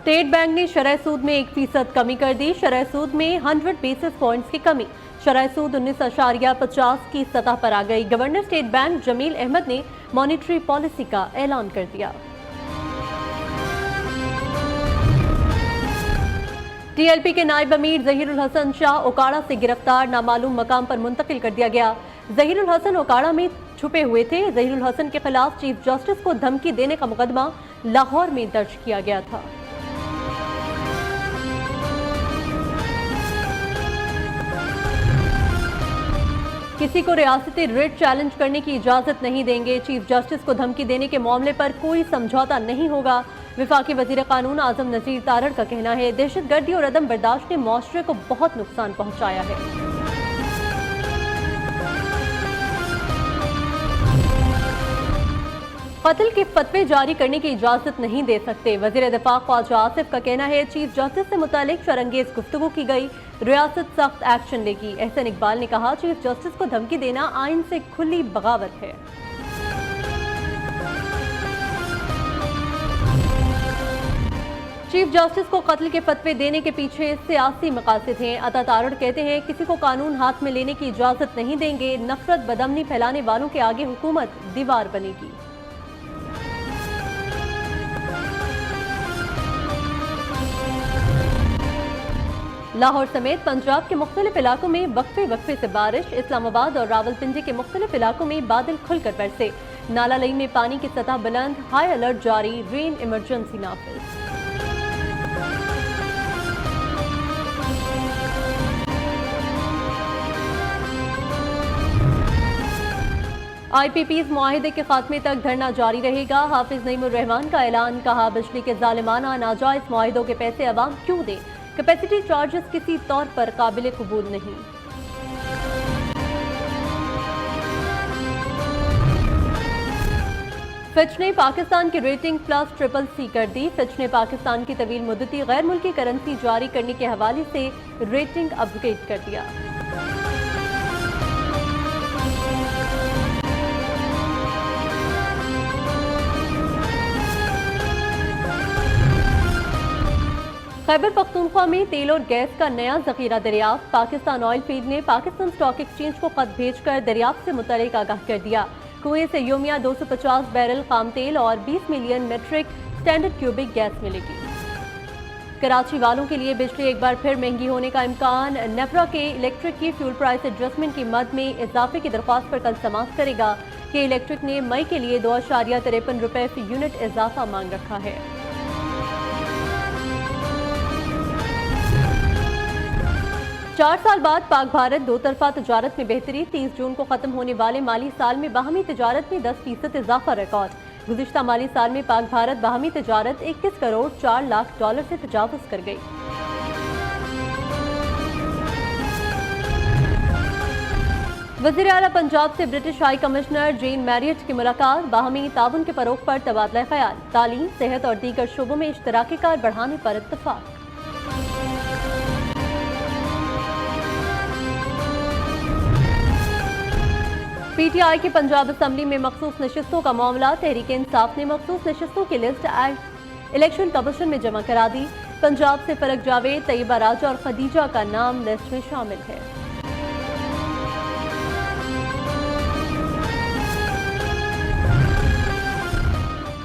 State bank ने शरह सूद में 1% कमी कर दी। शरह सूद में 100 बेसिस पॉइंट्स की कमी। शरह सूद 19.50 की सतह पर आ गई। Governor state bank Jamil Ahmed ने मॉनेटरी पॉलिसी का ऐलान कर दिया। टीएलपी के नायब अमीर ज़हीरुल हसन शाह ओकाड़ा से गिरफ्तार, नामालूम मकाम पर मुंतकिल कर दिया गया। ज़हीरुल हसन ओकाड़ा में छुपे हुए थे। ज़हीरुल हसन के खिलाफ चीफ जस्टिस को धमकी देने का मुकदमा लाहौर में दर्ज किया गया था। किसी को रियासती रिट चैलेंज करने की इजाजत नहीं देंगे। चीफ जस्टिस को धमकी देने के मामले पर कोई समझौता नहीं होगा। वफाकी वजीर कानून आजम नज़ीर तारड़ का कहना है, दहशतगर्दी और अदम बर्दाश्त ने मुआशरे को बहुत नुकसान पहुंचाया है। कत्ल के फतवे जारी करने की इजाजत नहीं दे सकते। वजीर दिफा ख्वाजा आसिफ का कहना है, चीफ जस्टिस से मुतालिक शरंगेज गुफ्तगू की गई, रियासत सख्त एक्शन लेगी। एहसन इकबाल ने कहा, चीफ जस्टिस को धमकी देना आइन से खुली बगावत है। चीफ जस्टिस को कत्ल के फतवे देने के पीछे सियासी मकासद हैं। अता तारड़ कहते हैं, किसी को कानून हाथ में लेने की इजाजत नहीं देंगे। नफरत बदअमनी फैलाने वालों के आगे हुकूमत दीवार बनेगी। लाहौर समेत पंजाब के मुख्तलिफ इलाकों में वक्फे से बारिश। इस्लामाबाद और रावलपिंडी के मुख्तलिफ इलाकों में बादल खुलकर बरसे। नाला लई में पानी की सतह बुलंद, हाई अलर्ट जारी, रेन इमरजेंसी नाफिज। IPPs मुआहिदे के खात्मे तक धरना जारी रहेगा। हाफिज नईमुर रहमान का ऐलान, कहा, बिजली के जालिमाना नाजायज मुआहिदों के पैसे अवाम क्यों दें। कैपेसिटी चार्जेस किसी तौर पर काबिल कबूल नहीं। फिच ने पाकिस्तान की रेटिंग +CCC कर दी। फिच ने पाकिस्तान की तवील मुद्दती गैर मुल्की करेंसी जारी करने के हवाले से रेटिंग अपग्रेड कर दिया। खैबर पख्तूनख्वा में तेल और गैस का नया जखीरा दरियाफ्त। पाकिस्तान ऑयल फील्ड ने पाकिस्तान स्टॉक एक्सचेंज को खत भेजकर दरियाफ्त से मुतल्लिक आगाह कर दिया। कुएं से योमिया 250 बैरल खाम तेल और 20 million metric standard cubic gas मिलेगी। कराची वालों के लिए बिजली एक बार फिर महंगी होने का इम्कान। नेफरा के इलेक्ट्रिक की फ्यूल प्राइस एडजस्टमेंट की मद में इजाफे की दरख्वास्त पर कल समाअत करेगा। कि इलेक्ट्रिक ने मई के लिए 2.53 रुपए फी यूनिट इजाफा मांग रखा है। 4 साल बाद पाक भारत दो तरफा तजारत में बेहतरी। 30 जून को खत्म होने वाले माली साल में बाहमी तजारत में 10% इजाफा रिकॉर्ड। गुज़िश्ता माली साल में पाक भारत बाहमी तजारत 21 करोड़ 4 लाख डॉलर से तजावुज़ कर गई। वज़ीर आला पंजाब से ब्रिटिश हाई कमिश्नर जेन मैरियट की मुलाकात। बाहमी ताउन के फरोग पर तबादला ख्याल। तालीम, सेहत और दीगर शोबों में इश्तराकी कार बढ़ाने पर इत्तफाक। PTI की पंजाब असम्बली में मखसूस नशिस्तों का मामला। तहरीक इंसाफ ने मखसूस नशिस्तों की लिस्ट इलेक्शन कमीशन में जमा करा दी। पंजाब से फलक जावेद, तैयबा राजा और खदीजा का नाम लिस्ट में शामिल है।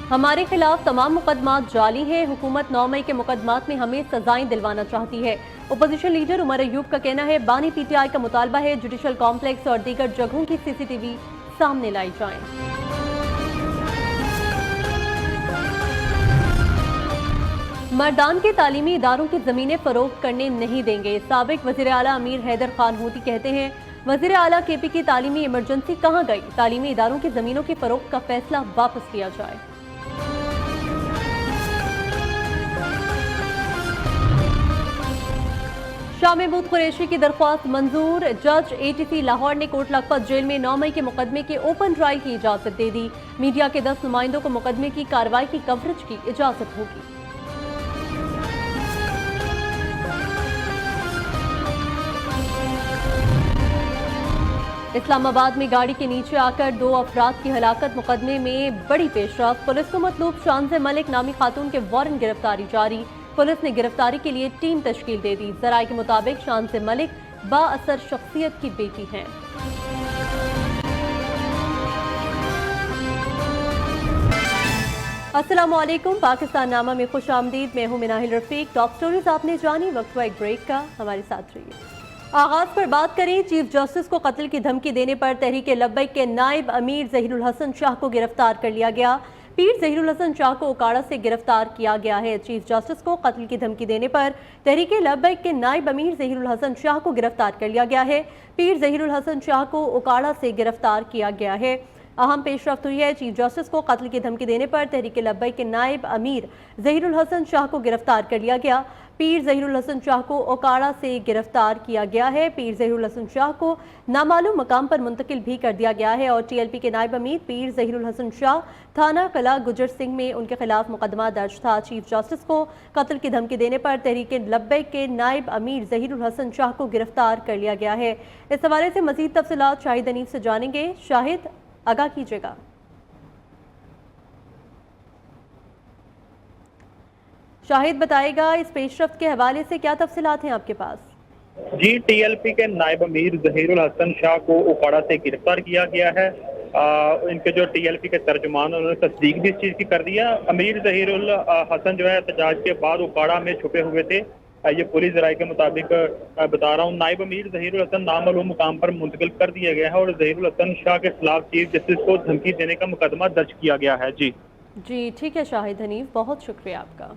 हमारे खिलाफ तमाम मुकदमात जाली हैं। हुकूमत 9 मई के मुकदमात में हमें सजाएं दिलवाना चाहती है। ओपोजिशन लीडर उमर अयूब का कहना है, बानी PTI का मुतालबा है जुडिशल कॉम्प्लेक्स और दीगर जगहों की CCTV सामने लाई जाएं। मर्दान के तालीमी इदारों की जमीनें फरोख्त करने नहीं देंगे। साबिक वज़ीर आला अमीर हैदर खान हूती कहते हैं, वज़ीर आला KP की तालीमी इमरजेंसी कहाँ गई। तालीमी इदारों की जमीनों की फरोख्त का फैसला वापस लिया जाए। शाह महमूद कुरैशी की दरख्वास्त मंजूर। जज ATC लाहौर ने कोट लखपत जेल में 9 मई के मुकदमे के ओपन ट्रायल की इजाजत दे दी। मीडिया के 10 नुमाइंदों को मुकदमे की कार्रवाई की कवरेज की इजाजत होगी। इस्लामाबाद में गाड़ी के नीचे आकर 2 अफराद की हलाकत। मुकदमे में बड़ी पेशरफ। पुलिस को मतलूब शानज़ मलिक नामी खातून के वारंट गिरफ्तारी जारी। पुलिस ने गिरफ्तारी के लिए टीम तश्कील दे दी। जराये के मुताबिक शांति मलिक बाअसर शख्सियत की बेटी हैं। अस्सलामुअलैकुम, पाकिस्तान नामा में खुश आमदीद। मैं हूं मिनाहिल रफीक। टॉप स्टोरीज आपने जानी, वक्त हुआ एक ब्रेक का, हमारे साथ रहिए। आगाज पर बात करें, चीफ जस्टिस को कत्ल की धमकी देने पर तहरीक लब्बैक के नायब अमीर ज़हीरुल हसन शाह को गिरफ्तार कर लिया गया। पीर ज़हीरुल हसन शाह को ओकाड़ा से गिरफ्तार किया गया है। चीफ जस्टिस को कत्ल की धमकी देने पर तहरीक लब्बैक के नायब अमीर ज़हीरुल हसन शाह को गिरफ्तार कर लिया गया है। पीर ज़हीरुल हसन शाह को ओकाड़ा से गिरफ्तार किया गया है। अहम पेशरफ्त हुई है। चीफ जस्टिस को कत्ल की धमकी देने पर तहरीक लब्बैक के नायब अमीर ज़हीरुल हसन शाह को गिरफ्तार कर लिया गया। पीर ज़हीरुल हसन शाह को ओकाड़ा से गिरफ्तार किया गया है। पीर ज़हीरुल हसन शाह को नामालूम मकाम पर मुंतकिल भी कर दिया गया है और TLP के नायब अमीर पीर ज़हीरुल हसन शाह थाना कला गुजर सिंह में उनके खिलाफ मुकदमा दर्ज था। चीफ जस्टिस को कत्ल की धमकी देने पर तहरीक लब्बैक के नायब अमीर ज़हीरुल हसन शाह को गिरफ्तार कर लिया गया है। इस हवाले से मजीद तफसीलात शाहिद हनीफ से जानेंगे। शाहिद, आगाह कीजिएगा। शाहिद बताएगा, इस पेशरफ्त के हवाले से क्या तफसीलात हैं आपके पास? जी, TLP के नायब अमीर ज़हीरुल हसन शाह को ओकाड़ा से गिरफ्तार किया गया है। इनके जो TLP के तर्जुमान उन्होंने तस्दीक भी इस चीज़ की कर दिया। अमीर ज़हीरुल हसन जो है एहतजाज के बाद ओकाड़ा में छुपे हुए थे। ये पुलिस राय के मुताबिक बता रहा हूँ। नायब अमीर ज़हीरुल हसन नामालूम मुकाम पर मुंतकिल कर दिया गया है और ज़हीरुल हसन शाह के खिलाफ चीफ जस्टिस को धमकी देने का मुकदमा दर्ज किया गया है। जी ठीक है शाहिद हनीफ, बहुत शुक्रिया आपका।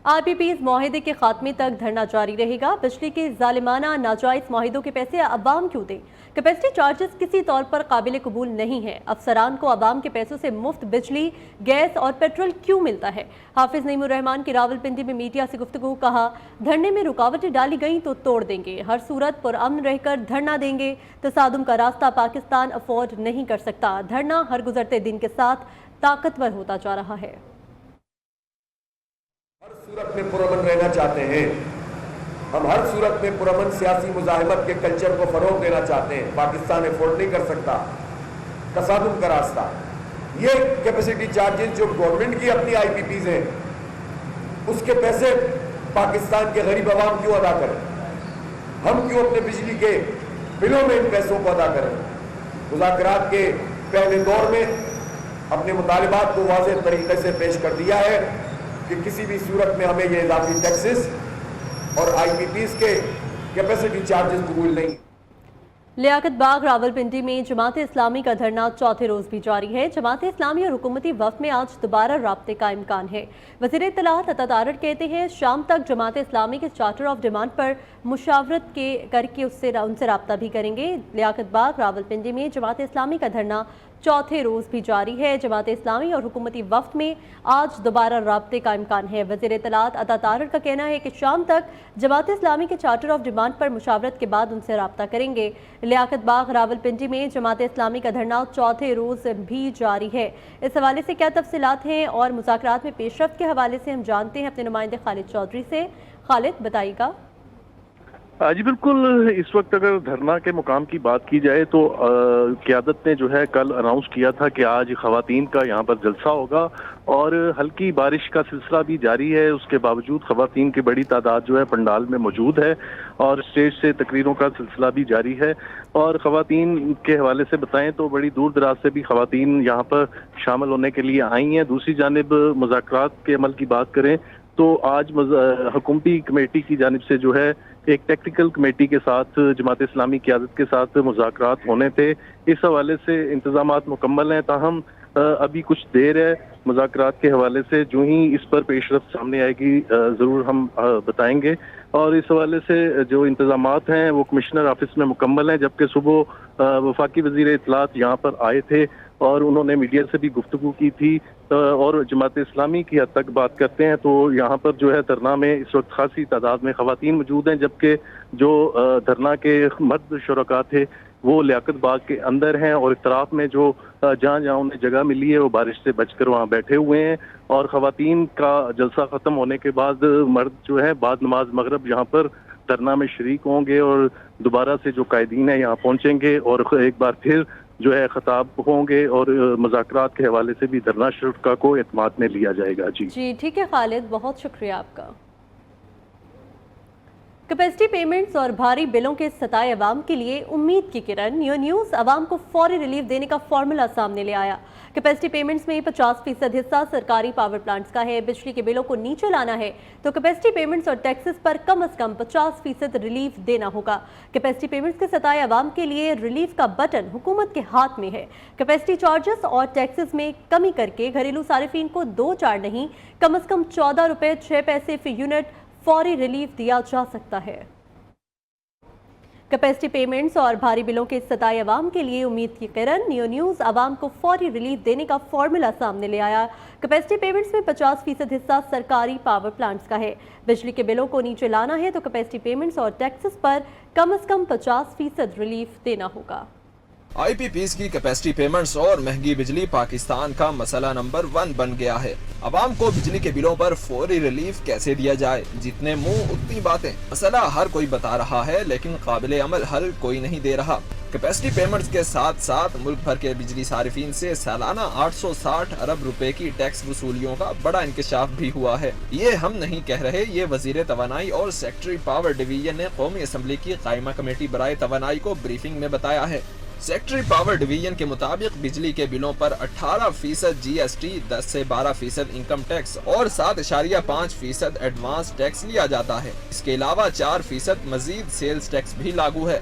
RPP's मुआहिदे के खात्मे तक धरना जारी रहेगा। बिजली के जालिमाना नाजायज मुआहिदों के पैसे अवाम क्यों दें? कैपेसिटी चार्जेस किसी तौर पर काबिल कबूल नहीं है। अफसरान को अवाम के पैसों से मुफ्त बिजली, गैस और पेट्रोल क्यों मिलता है? हाफिज नईमुर रहमान की रावलपिंडी में मीडिया से गुफ्तगू। कहा, धरने में रुकावटें डाली गई तो तोड़ देंगे, हर सूरत पुरअमन रहकर धरना देंगे। तसादुम का रास्ता पाकिस्तान अफोर्ड नहीं कर सकता। धरना हर गुजरते दिन के साथ ताकतवर होता जा रहा है। हर सूरत में पुरअमन रहना चाहते हैं। हम हर सूरत में पुरअमन सियासी मुजाहिमत के कल्चर को फरोग देना चाहते हैं। पाकिस्तान अफोर्ड नहीं कर सकता तसादुम का रास्ता। ये कैपेसिटी चार्जेस जो गवर्नमेंट की अपनी IPPs हैं, उसके पैसे पाकिस्तान के गरीब आवाम क्यों अदा करें? हम क्यों अपने बिजली के बिलों में इन पैसों को अदा करें? मुज़ाकरात के पहले दौर में अपने मुतालिबात को वाज़ेह तरीके से पेश कर दिया है कि किसी भी सूरत में हमें ये इजाफी टैक्सेस और IPPs के कैपेसिटी चार्जेस कबूल नहीं। लियाकत बाग रावलपिंडी में जमात इस्लामी का धरना चौथे रोज भी जारी है। जमात इस्लामी और हुकूमती वफ़द में आज दोबारा राब्ते का इम्कान है। वज़ीर इत्तलात अता तारड़ कहते हैं, शाम तक जमात इस्लामी के चार्टर ऑफ डिमांड पर मुशावरत करके उनसे राब्ता भी करेंगे। लियाकत बाग रावलपिंडी में जमात इस्लामी का धरना चौथे रोज भी जारी है। जमात इस्लामी और हुकूमती वफ़द में आज दोबारा राब्ते का इम्कान है। वज़ीर इत्तलात अता तारड़ का कहना है कि शाम तक जमात इस्लामी के चार्टर ऑफ डिमांड पर मुशावरत के बाद उनसे राब्ता करेंगे। लियाकत बाग रावलपिंडी में जमात इस्लामी का धरना चौथे रोज भी जारी है। इस हवाले से क्या तफसीलात हैं और मुज़ाकरात में पेशरफ्त के हवाले से हम जानते हैं अपने नुमाइंदे खालिद चौधरी से। खालिद, बताइएगा। जी बिल्कुल, इस वक्त अगर धरना के मुकाम की बात की जाए तो क़यादत ने जो है कल अनाउंस किया था कि आज ख़वातीन का यहाँ पर जलसा होगा और हल्की बारिश का सिलसिला भी जारी है। उसके बावजूद ख़वातीन की बड़ी तादाद जो है पंडाल में मौजूद है और स्टेज से तकरीरों का सिलसिला भी जारी है। और ख़वातीन के हवाले से बताएं तो बड़ी दूर दराज से भी ख़वातीन यहाँ पर शामिल होने के लिए आई हैं। दूसरी जानिब मुज़ाकरात के अमल की बात करें तो आज हुकूमती कमेटी की जानिब से जो है एक टेक्निकल कमेटी के साथ जमात इस्लामी क़यादत के साथ मुज़ाकरात होने थे। इस हवाले से इंतज़ामात मुकम्मल हैं, ताहम अभी कुछ देर है मुज़ाकरात के हवाले से। जो ही इस पर पेशरफ्त सामने आएगी ज़रूर हम बताएंगे। और इस हवाले से जो इंतज़ामात हैं वो कमिश्नर ऑफिस में मुकम्मल हैं, जबकि सुबह वफाकी वज़ीर इत्तलात यहाँ पर आए थे और उन्होंने मीडिया से भी गुफ्तगू की थी। और जमात इस्लामी की हद तक बात करते हैं तो यहाँ पर जो है धरना में इस वक्त खासी तादाद में ख़वातीन मौजूद हैं, जबकि जो धरना के मर्द शुरका थे वो लियाकत बाग के अंदर हैं और इतराफ में जो जहाँ जहाँ उन्हें जगह मिली है वो बारिश से बचकर वहाँ बैठे हुए हैं। और ख़वातीन का जलसा ख़त्म होने के बाद मर्द जो है बाद नमाज मगरब यहाँ पर धरना में शरीक होंगे और दोबारा से जो कायदीन है यहाँ पहुँचेंगे और एक बार फिर جو ہے خطاب ہوں گے اور مذاکرات کے حوالے سے بھی دھرنا شرکا کو اعتماد میں لیا جائے گا۔ جی ٹھیک ہے خالد، بہت شکریہ آپ کا۔ کیپیسٹی پیمنٹس اور بھاری بلوں کے ستائے عوام کے لیے امید کی کرن نیو نیوز عوام کو فوری ریلیف دینے کا فارمولا سامنے لے آیا۔ کیپیسٹی پیمنٹس میں 50% حصہ سرکاری پاور پلانٹس کا ہے۔ بجلی کے بلوں کو نیچے لانا ہے تو کیپیسٹی پیمنٹس اور ٹیکسز پر کم از کم 50% ریلیف دینا ہوگا۔ کیپیسٹی پیمنٹس کے ستائے عوام کے لیے ریلیف کا بٹن حکومت کے ہاتھ میں ہے۔ کیپیسٹی چارجز اور ٹیکسز میں کمی کر کے گھریلو صارفین کو 2-4 نہیں، کم از کم 14 روپے 6 پیسے فی یونٹ فوری ریلیف دیا جا سکتا ہے۔ کیپیسٹی پیمنٹس اور بھاری بلوں کے ستائے عوام کے لیے امید کی کرن نیو نیوز عوام کو فوری ریلیف دینے کا فارمولا سامنے لے آیا۔ کیپیسٹی پیمنٹس میں 50% حصہ سرکاری پاور پلانٹس کا ہے۔ بجلی کے بلوں کو نیچے لانا ہے تو کیپیسٹی پیمنٹس اور ٹیکسز پر کم از کم 50% ریلیف دینا ہوگا۔ آئی پی پیز کی کیپیسٹی پیمنٹس اور مہنگی بجلی پاکستان کا مسئلہ نمبر 1 بن گیا ہے۔ عوام کو بجلی کے بلوں پر فوری ریلیف کیسے دیا جائے؟ جتنے منہ اتنی باتیں۔ مسئلہ ہر کوئی بتا رہا ہے لیکن قابل عمل حل کوئی نہیں دے رہا۔ کیپیسٹی پیمنٹس کے ساتھ ساتھ ملک بھر کے بجلی صارفین سے سالانہ 860 ارب روپے کی ٹیکس وصولیوں کا بڑا انکشاف بھی ہوا ہے۔ یہ ہم نہیں کہہ رہے، یہ وزیر توانائی اور سیکٹری پاور ڈویژن نے قومی اسمبلی کی قائمہ کمیٹی برائے توانائی کو بریفنگ میں بتایا ہے۔ سیکٹری پاور ڈویژن کے مطابق بجلی کے بلوں پر 18% جی ایس ٹی، 10 سے 12% انکم ٹیکس اور 7.5% ایڈوانس ٹیکس لیا جاتا ہے۔ اس کے علاوہ 4% مزید سیلز ٹیکس بھی لاگو ہے۔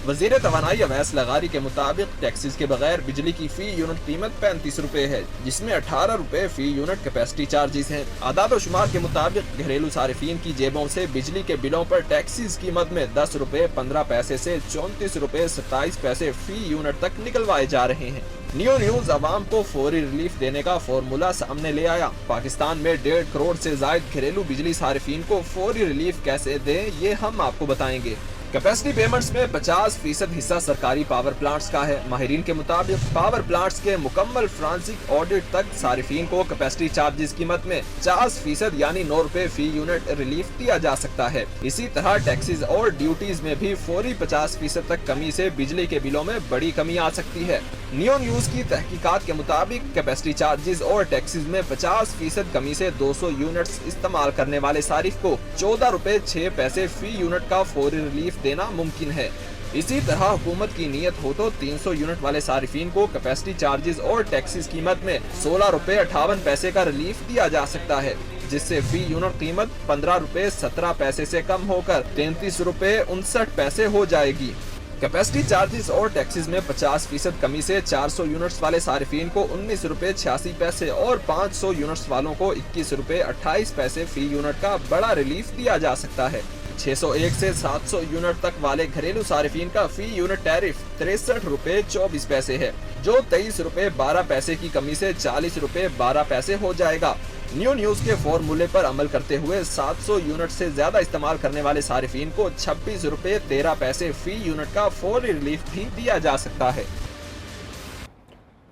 وزیر توانائی اویس لغاری کے مطابق ٹیکسز کے بغیر بجلی کی فی یونٹ قیمت 35 روپے ہے، جس میں 18 روپے فی یونٹ کیپیسٹی چارجز ہیں۔ اعداد و شمار کے مطابق گھریلو صارفین کی جیبوں سے بجلی کے بلوں پر ٹیکسز کی مد میں 10 روپے 15 پیسے سے 34 روپے 27 پیسے فی یونٹ تک نکلوائے جا رہے ہیں۔ نیو نیوز عوام کو فوری ریلیف دینے کا فارمولا سامنے لے آیا۔ پاکستان میں 1.5 کروڑ سے زائد گھریلو بجلی صارفین کو فوری ریلیف کیسے دیں، یہ ہم آپ کو بتائیں گے۔ کیپیسٹی پیمنٹس میں 50% حصہ سرکاری پاور پلانٹس کا ہے۔ ماہرین کے مطابق پاور پلانٹس کے مکمل فرانسک آڈٹ تک صارفین کو کیپیسٹی چارجز قیمت میں 50% یعنی 9 روپے فی یونٹ ریلیف دیا جا سکتا ہے۔ اسی طرح ٹیکسز اور ڈیوٹیز میں بھی فوری 50% تک کمی سے بجلی کے بلوں میں بڑی کمی آ سکتی ہے۔ نیو نیوز کی تحقیقات کے مطابق کیپیسٹی چارجز اور ٹیکسز میں 50% کمی سے 200 یونٹس استعمال کرنے والے صارف کو 14 روپے 6 پیسے فی یونٹ کا فوری ریلیف دینا ممکن ہے۔ اسی طرح حکومت کی نیت ہو تو 300 یونٹ والے صارفین کو کیپیسٹی چارجز اور ٹیکسز قیمت میں 16 روپے 58 پیسے کا ریلیف دیا جا سکتا ہے، جس سے فی یونٹ قیمت 15 روپے 17 پیسے سے کم ہو کر 33 روپے 59 پیسے ہو جائے گی۔ کیپیسٹی چارجز اور ٹیکسز میں 50% کمی سے 400 یونٹس والے صارفین کو 19 روپے 86 پیسے اور 500 یونٹس والوں کو 21 روپے 28 پیسے فی یونٹ کا بڑا ریلیف دیا جا سکتا ہے۔ 601 سے 700 یونٹ تک والے گھریلو صارفین کا فی یونٹ ٹیرف 63 روپے 24 پیسے ہے، جو 23 روپے 12 پیسے کی کمی سے 40 روپے 12 پیسے ہو جائے گا۔ نیو نیوز کے فارمولے پر عمل کرتے ہوئے 700 یونٹ سے زیادہ استعمال کرنے والے صارفین کو 26 روپے 13 پیسے فی یونٹ کا فوری ریلیف بھی دیا جا سکتا ہے۔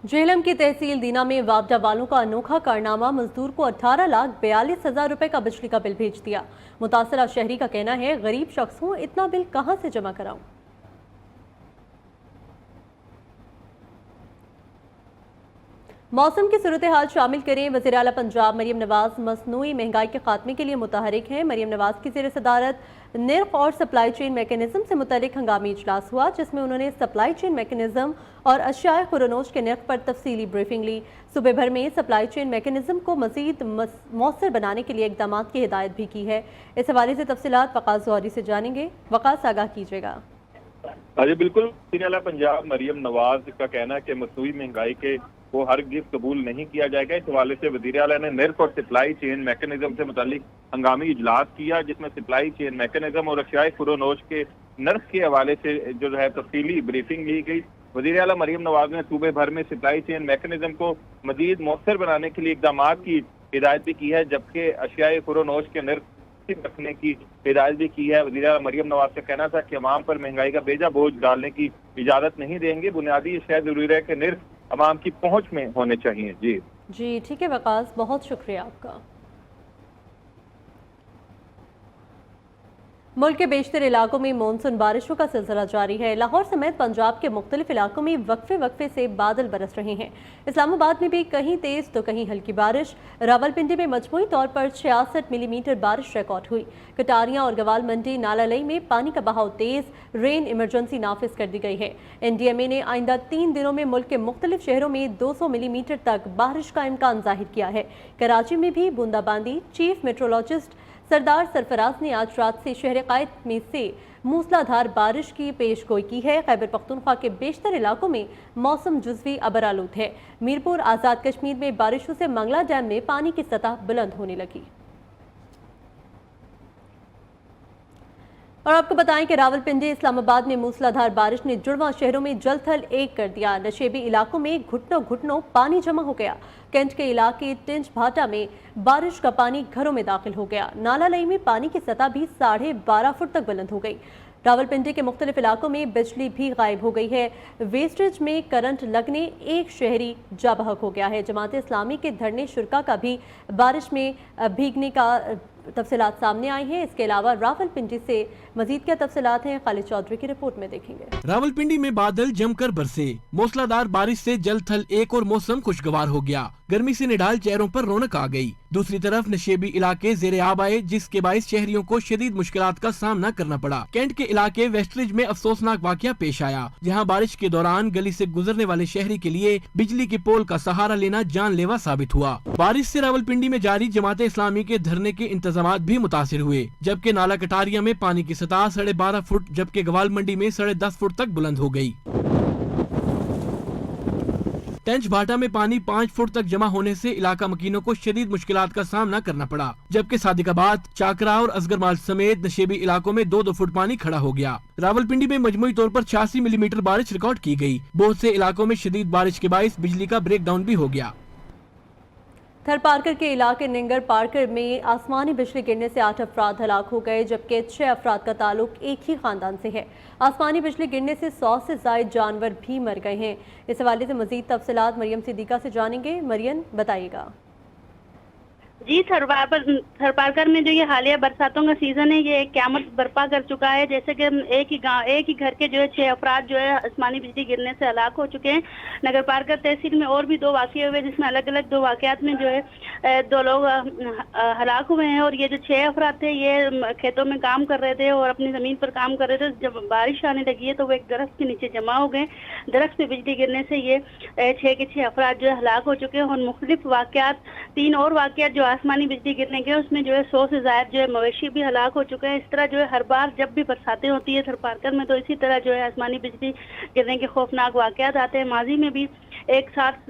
جہلم کی تحصیل دینا میں وابڈا والوں کا انوکھا کارنامہ، مزدور کو 18,42,000 روپے کا بجلی کا بل بھیج دیا۔ متاثرہ شہری کا کہنا ہے غریب شخص ہوں، اتنا بل کہاں سے جمع کراؤں۔ موسم کی صورتحال شامل کریں۔ وزیر اعلیٰ پنجاب مریم نواز مصنوعی مہنگائی کے خاتمے کے لیے متحرک ہیں۔ مریم نواز کی زیر صدارت نرخ اور سپلائی چین میکینزم سے متعلق ہنگامی اجلاس ہوا، جس میں انہوں نے سپلائی چین میکینزم اور اشیاء خورونوش کے نرخ پر تفصیلی بریفنگ لی۔ صوبے بھر میں سپلائی چین میکینزم کو مزید مؤثر بنانے کے لیے اقدامات کی ہدایت بھی کی ہے۔ اس حوالے سے تفصیلات وقاص زہری سے جانیں گے۔ وقاص آگاہ کیجیے گا۔ جی بالکل، وزیر اعلیٰ پنجاب مریم نواز کا کہنا ہے کہ مصنوعی مہنگائی کے کو ہرگز قبول نہیں کیا جائے گا۔ اس حوالے سے وزیر اعلیٰ نے نرخ اور سپلائی چین میکینزم سے متعلق ہنگامی اجلاس کیا، جس میں سپلائی چین میکینزم اور اشیاء خورونوش کے نرخ کے حوالے سے جو ہے تفصیلی بریفنگ لی گئی۔ وزیر اعلیٰ مریم نواز نے صوبے بھر میں سپلائی چین میکینزم کو مزید مؤثر بنانے کے لیے اقدامات کی ہدایت بھی کی ہے، جبکہ اشیاء خورونوش کے نرخ رکھنے کی ہدایت بھی کی ہے۔ وزیر اعلیٰ مریم نواز کا کہنا تھا کہ عوام پر مہنگائی کا بیجا بوجھ ڈالنے کی اجازت نہیں دیں گے۔ بنیادی شے ضروری ہے کہ نرخ عوام کی پہنچ میں ہونے چاہیے۔ جی ٹھیک ہے وقاص، بہت شکریہ آپ کا۔ मुल्क के बेशतर इलाकों में मानसून बारिशों का सिलसिला जारी है। लाहौर समेत पंजाब के मुख्तलिफ इलाकों में वक्फे से बादल बरस रहे हैं। इस्लामाबाद में भी कहीं तेज तो कहीं हल्की बारिश। रावलपिंडी में मजमूई तौर पर 66 मिलीमीटर बारिश रिकॉर्ड हुई। कटारियां और गवाल मंडी नालालई में पानी का बहाव तेज, रेन इमरजेंसी नाफिज कर दी गई है। NDMA ने आइंदा 3 दिनों में मुल्क के मुख्तलिफ शहरों में 200 मिलीमीटर तक बारिश का इम्कान जाहिर किया है। कराची में भी बूंदाबांदी। चीफ मेट्रोलॉजिस्ट सरदार सरफराज ने आज रात से शहर कायद में से मूसलाधार बारिश की पेशगोई की है। खैबर पख्तूनख्वा के बेशतर इलाकों में मौसम जुज़वी अबरालूद है। मीरपुर आज़ाद कश्मीर में बारिशों से मंगला डैम में पानी की सतह बुलंद होने लगी। और आपको बताएं कि रावलपिंडी इस्लामाबाद में मूसलाधार बारिश ने जुड़वा शहरों में जलथल एक कर दिया। नशेबी इलाकों में घुटनों पानी जमा हो गया। कैंट के इलाके टिंच भाटा में बारिश का पानी घरों में दाखिल हो गया। नालालई में पानी की सतह भी 12.5 फुट तक बुलंद हो गई। रावलपिंडी के मुख्तलिफ इलाकों में बिजली भी गायब हो गई है। वेस्टेज में करंट लगने एक शहरी जा बहक हो गया है। जमात इस्लामी के धरने शुरा का भी बारिश में भीगने का तफसीलात सामने आई हैं। इसके अलावा रावलपिंडी से मजीद क्या तफसीलात हैं, खालिद चौधरी की रिपोर्ट में देखेंगे। रावलपिंडी में बादल जमकर बरसे। मूसलाधार बारिश से जलथल एक और मौसम खुशगवार हो गया। गर्मी से निडाल चेहरों पर रौनक आ गई। दूसरी तरफ नशेबी इलाके ज़ेरे आब आए, जिसके बाइस शहरियों को शदीद मुश्किलात का सामना करना पड़ा। कैंट के इलाके वेस्टरिज में अफसोसनाक वाकया पेश आया, जहां बारिश के दौरान गली से गुजरने वाले शहरी के लिए बिजली के पोल का सहारा लेना जानलेवा साबित हुआ। बारिश से रावलपिंडी में जारी जमात इस्लामी के धरने के इंतजामात भी मुतासिर हुए, जबकि नाला कटारिया में पानी की सतह 12.5 फुट जबकि गवाल मंडी में 10.5 फुट तक बुलंद हो गई। टेंच भाटा में पानी 5 फुट तक जमा होने से इलाका मकीनों को शदीद मुश्किलात का सामना करना पड़ा, जबकि सादिकाबाद, चाकरा और असगरमाल समेत नशेबी इलाकों में 2-2 फुट पानी खड़ा हो गया। रावलपिंडी में मजमूई तौर पर 86 मिलीमीटर बारिश रिकॉर्ड की गई। बहुत से इलाकों में शदीद बारिश के बाइस बिजली का ब्रेक डाउन भी हो गया। थरपारकर के इलाके निंगर पारकर में आसमानी बिजली गिरने से 8 अफराद हलाक हो गए, जबकि 6 अफराद का ताल्लुक एक ही खानदान से है। आसमानी बिजली गिरने से 100 से ज़ायद जानवर भी मर गए हैं। इस हवाले से मजीद तफसीलात मरियम सिद्दीका से जानेंगे। मरियम, बताइएगा। जी, थरपारकर में जो ये हालिया बरसातों का सीजन है, ये एक क़यामत बर्पा कर चुका है। जैसे कि एक ही घर के जो है 6 अफराद जो है आसमानी बिजली गिरने से हलाक हो चुके हैं। नगर पारकर तहसील में और भी 2 वाक़ये हुए, जिसमें अलग अलग 2 वाक़यात में जो है 2 लोग हलाक हुए हैं। और ये जो 6 अफराद थे, ये खेतों में काम कर रहे थे और अपनी ज़मीन पर काम कर रहे थे। जब बारिश आने लगी है तो वो एक दरख्त के नीचे जमा हो गए। दरख्त पे बिजली गिरने से ये 6 के 6 अफराद जो है हलाक हो चुके हैं। और मुख्तलिफ वाक़यात 3 और वाक़यात जो आसमानी बिजली गिरने के, उसमें जो है 100 से ज़ायद जो है मवेशी भी हलाक हो चुके हैं। इस तरह जो है हर बार जब भी बरसातें होती है थरपारकर में, तो इसी तरह जो है आसमानी बिजली गिरने के खौफनाक वाक़यात आते हैं। माजी में भी एक साथ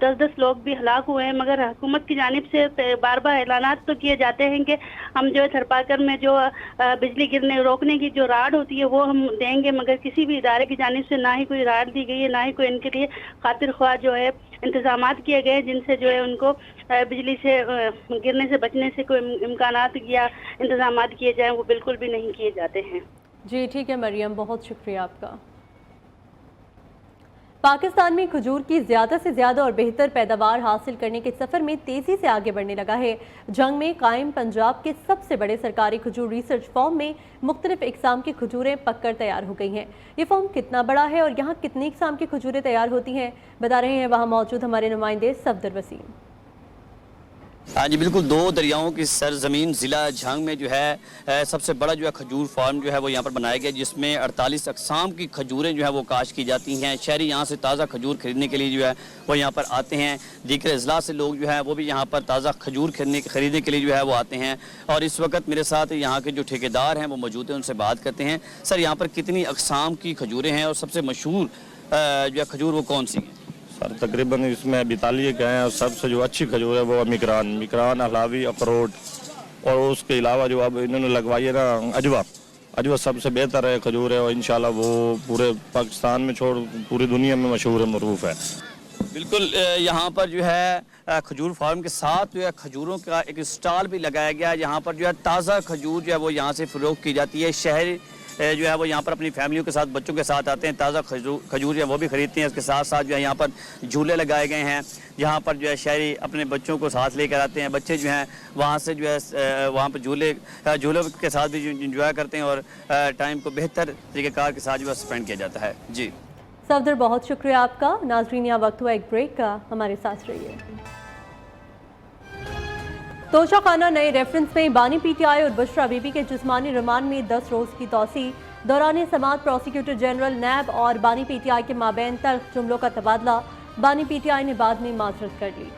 10-10 लोग भी हलाक हुए हैं, मगर हुकूमत की जानिब से बार बार ऐलानात तो किए जाते हैं कि हम जो है थरपारकर में जो बिजली गिरने रोकने की जो राड होती है वो हम देंगे, मगर किसी भी इदारे की जानिब से ना ही कोई राड दी गई है, ना ही कोई इनके लिए खातिर ख्वाह जो है इंतजामात किए गए, जिनसे जो है उनको बिजली से गिरने से बचने से कोई इम्कानात या इंतजामात किए जाएं, वो बिल्कुल भी नहीं किए जाते हैं। जी ठीक है मरियम, बहुत शुक्रिया आपका। पाकिस्तान में खजूर की ज़्यादा से ज़्यादा और बेहतर पैदावार हासिल करने के सफ़र में तेज़ी से आगे बढ़ने लगा है। जंग में कायम पंजाब के सबसे बड़े सरकारी खजूर रिसर्च फार्म में मुख्तलिफ इकसाम की खजूरें पककर तैयार हो गई हैं। ये फार्म कितना बड़ा है और यहाँ कितनी इकसाम की खजूरें तैयार होती हैं, बता रहे हैं वहाँ मौजूद हमारे नुमाइंदे सफदर वसीम। हाँ जी बिल्कुल, 2 दरियाओं की सरजमीन ज़िला झंग में जो है सबसे बड़ा जो है खजूर फार्म जो है वो यहाँ पर बनाया गया, जिसमें 48 अक़साम की खजूरें जो है वो काश्त की जाती हैं। शहरी यहाँ से ताज़ा खजूर खरीदने के लिए जो है वो यहाँ पर आते हैं। दीगर अजला से लोग जो है वो भी यहाँ पर ताज़ा खजूर खरीदने के लिए जो है वो आते हैं। और इस वक्त मेरे साथ यहाँ के जो ठेकेदार हैं वो मौजूद हैं, उनसे बात करते हैं। सर, यहाँ पर कितनी अक़साम की खजूरें हैं और सबसे मशहूर जो है खजूर वो कौन सी हैं? सर तकरीबन इसमें 42 के हैं और सबसे जो अच्छी खजूर है वो मिकरान, हलावी, अखरोट, और उसके अलावा जो अब इन्होंने लगवाई है ना अजवा सबसे बेहतर है खजूर है, और इंशाल्लाह वो पूरे पाकिस्तान में छोड़ पूरी दुनिया में मशहूर है, मरूफ है। बिल्कुल, यहाँ पर जो है खजूर फार्म के साथ जो है खजूरों का एक स्टॉल भी लगाया गया है। यहाँ पर जो है ताज़ा खजूर जो है वो यहाँ से फ़रोख्त की जाती है। जो है वो यहाँ पर अपनी फैमिलियों के साथ, बच्चों के साथ आते हैं, ताज़ा खजूर है वो भी ख़रीदते हैं। इसके साथ साथ जो है यहाँ पर झूले लगाए गए हैं, जहाँ पर जो है शहरी अपने बच्चों को साथ लेकर आते हैं। बच्चे जो हैं वहाँ से जो है वहाँ पर झूलों के साथ भी इंजॉय करते हैं और टाइम को बेहतर तरीक़ेकार के साथ जो है स्पेंड किया जाता है। जी सफदर, बहुत शुक्रिया आपका। नाजरीन, यहाँ वक्त हुआ एक ब्रेक का, हमारे साथ रहिए। तोशा खाना नए रेफरेंस में बानी पीटीआई और बुशरा बीबी के जिस्मानी रिमांड में 10 रोज की तौसी। दौरान समाअत प्रोसिक्यूटर जनरल नैब और बानी पीटीआई के माबैन तल्ख जुमलों का तबादला। बानी पीटीआई ने बाद में माजरत कर ली।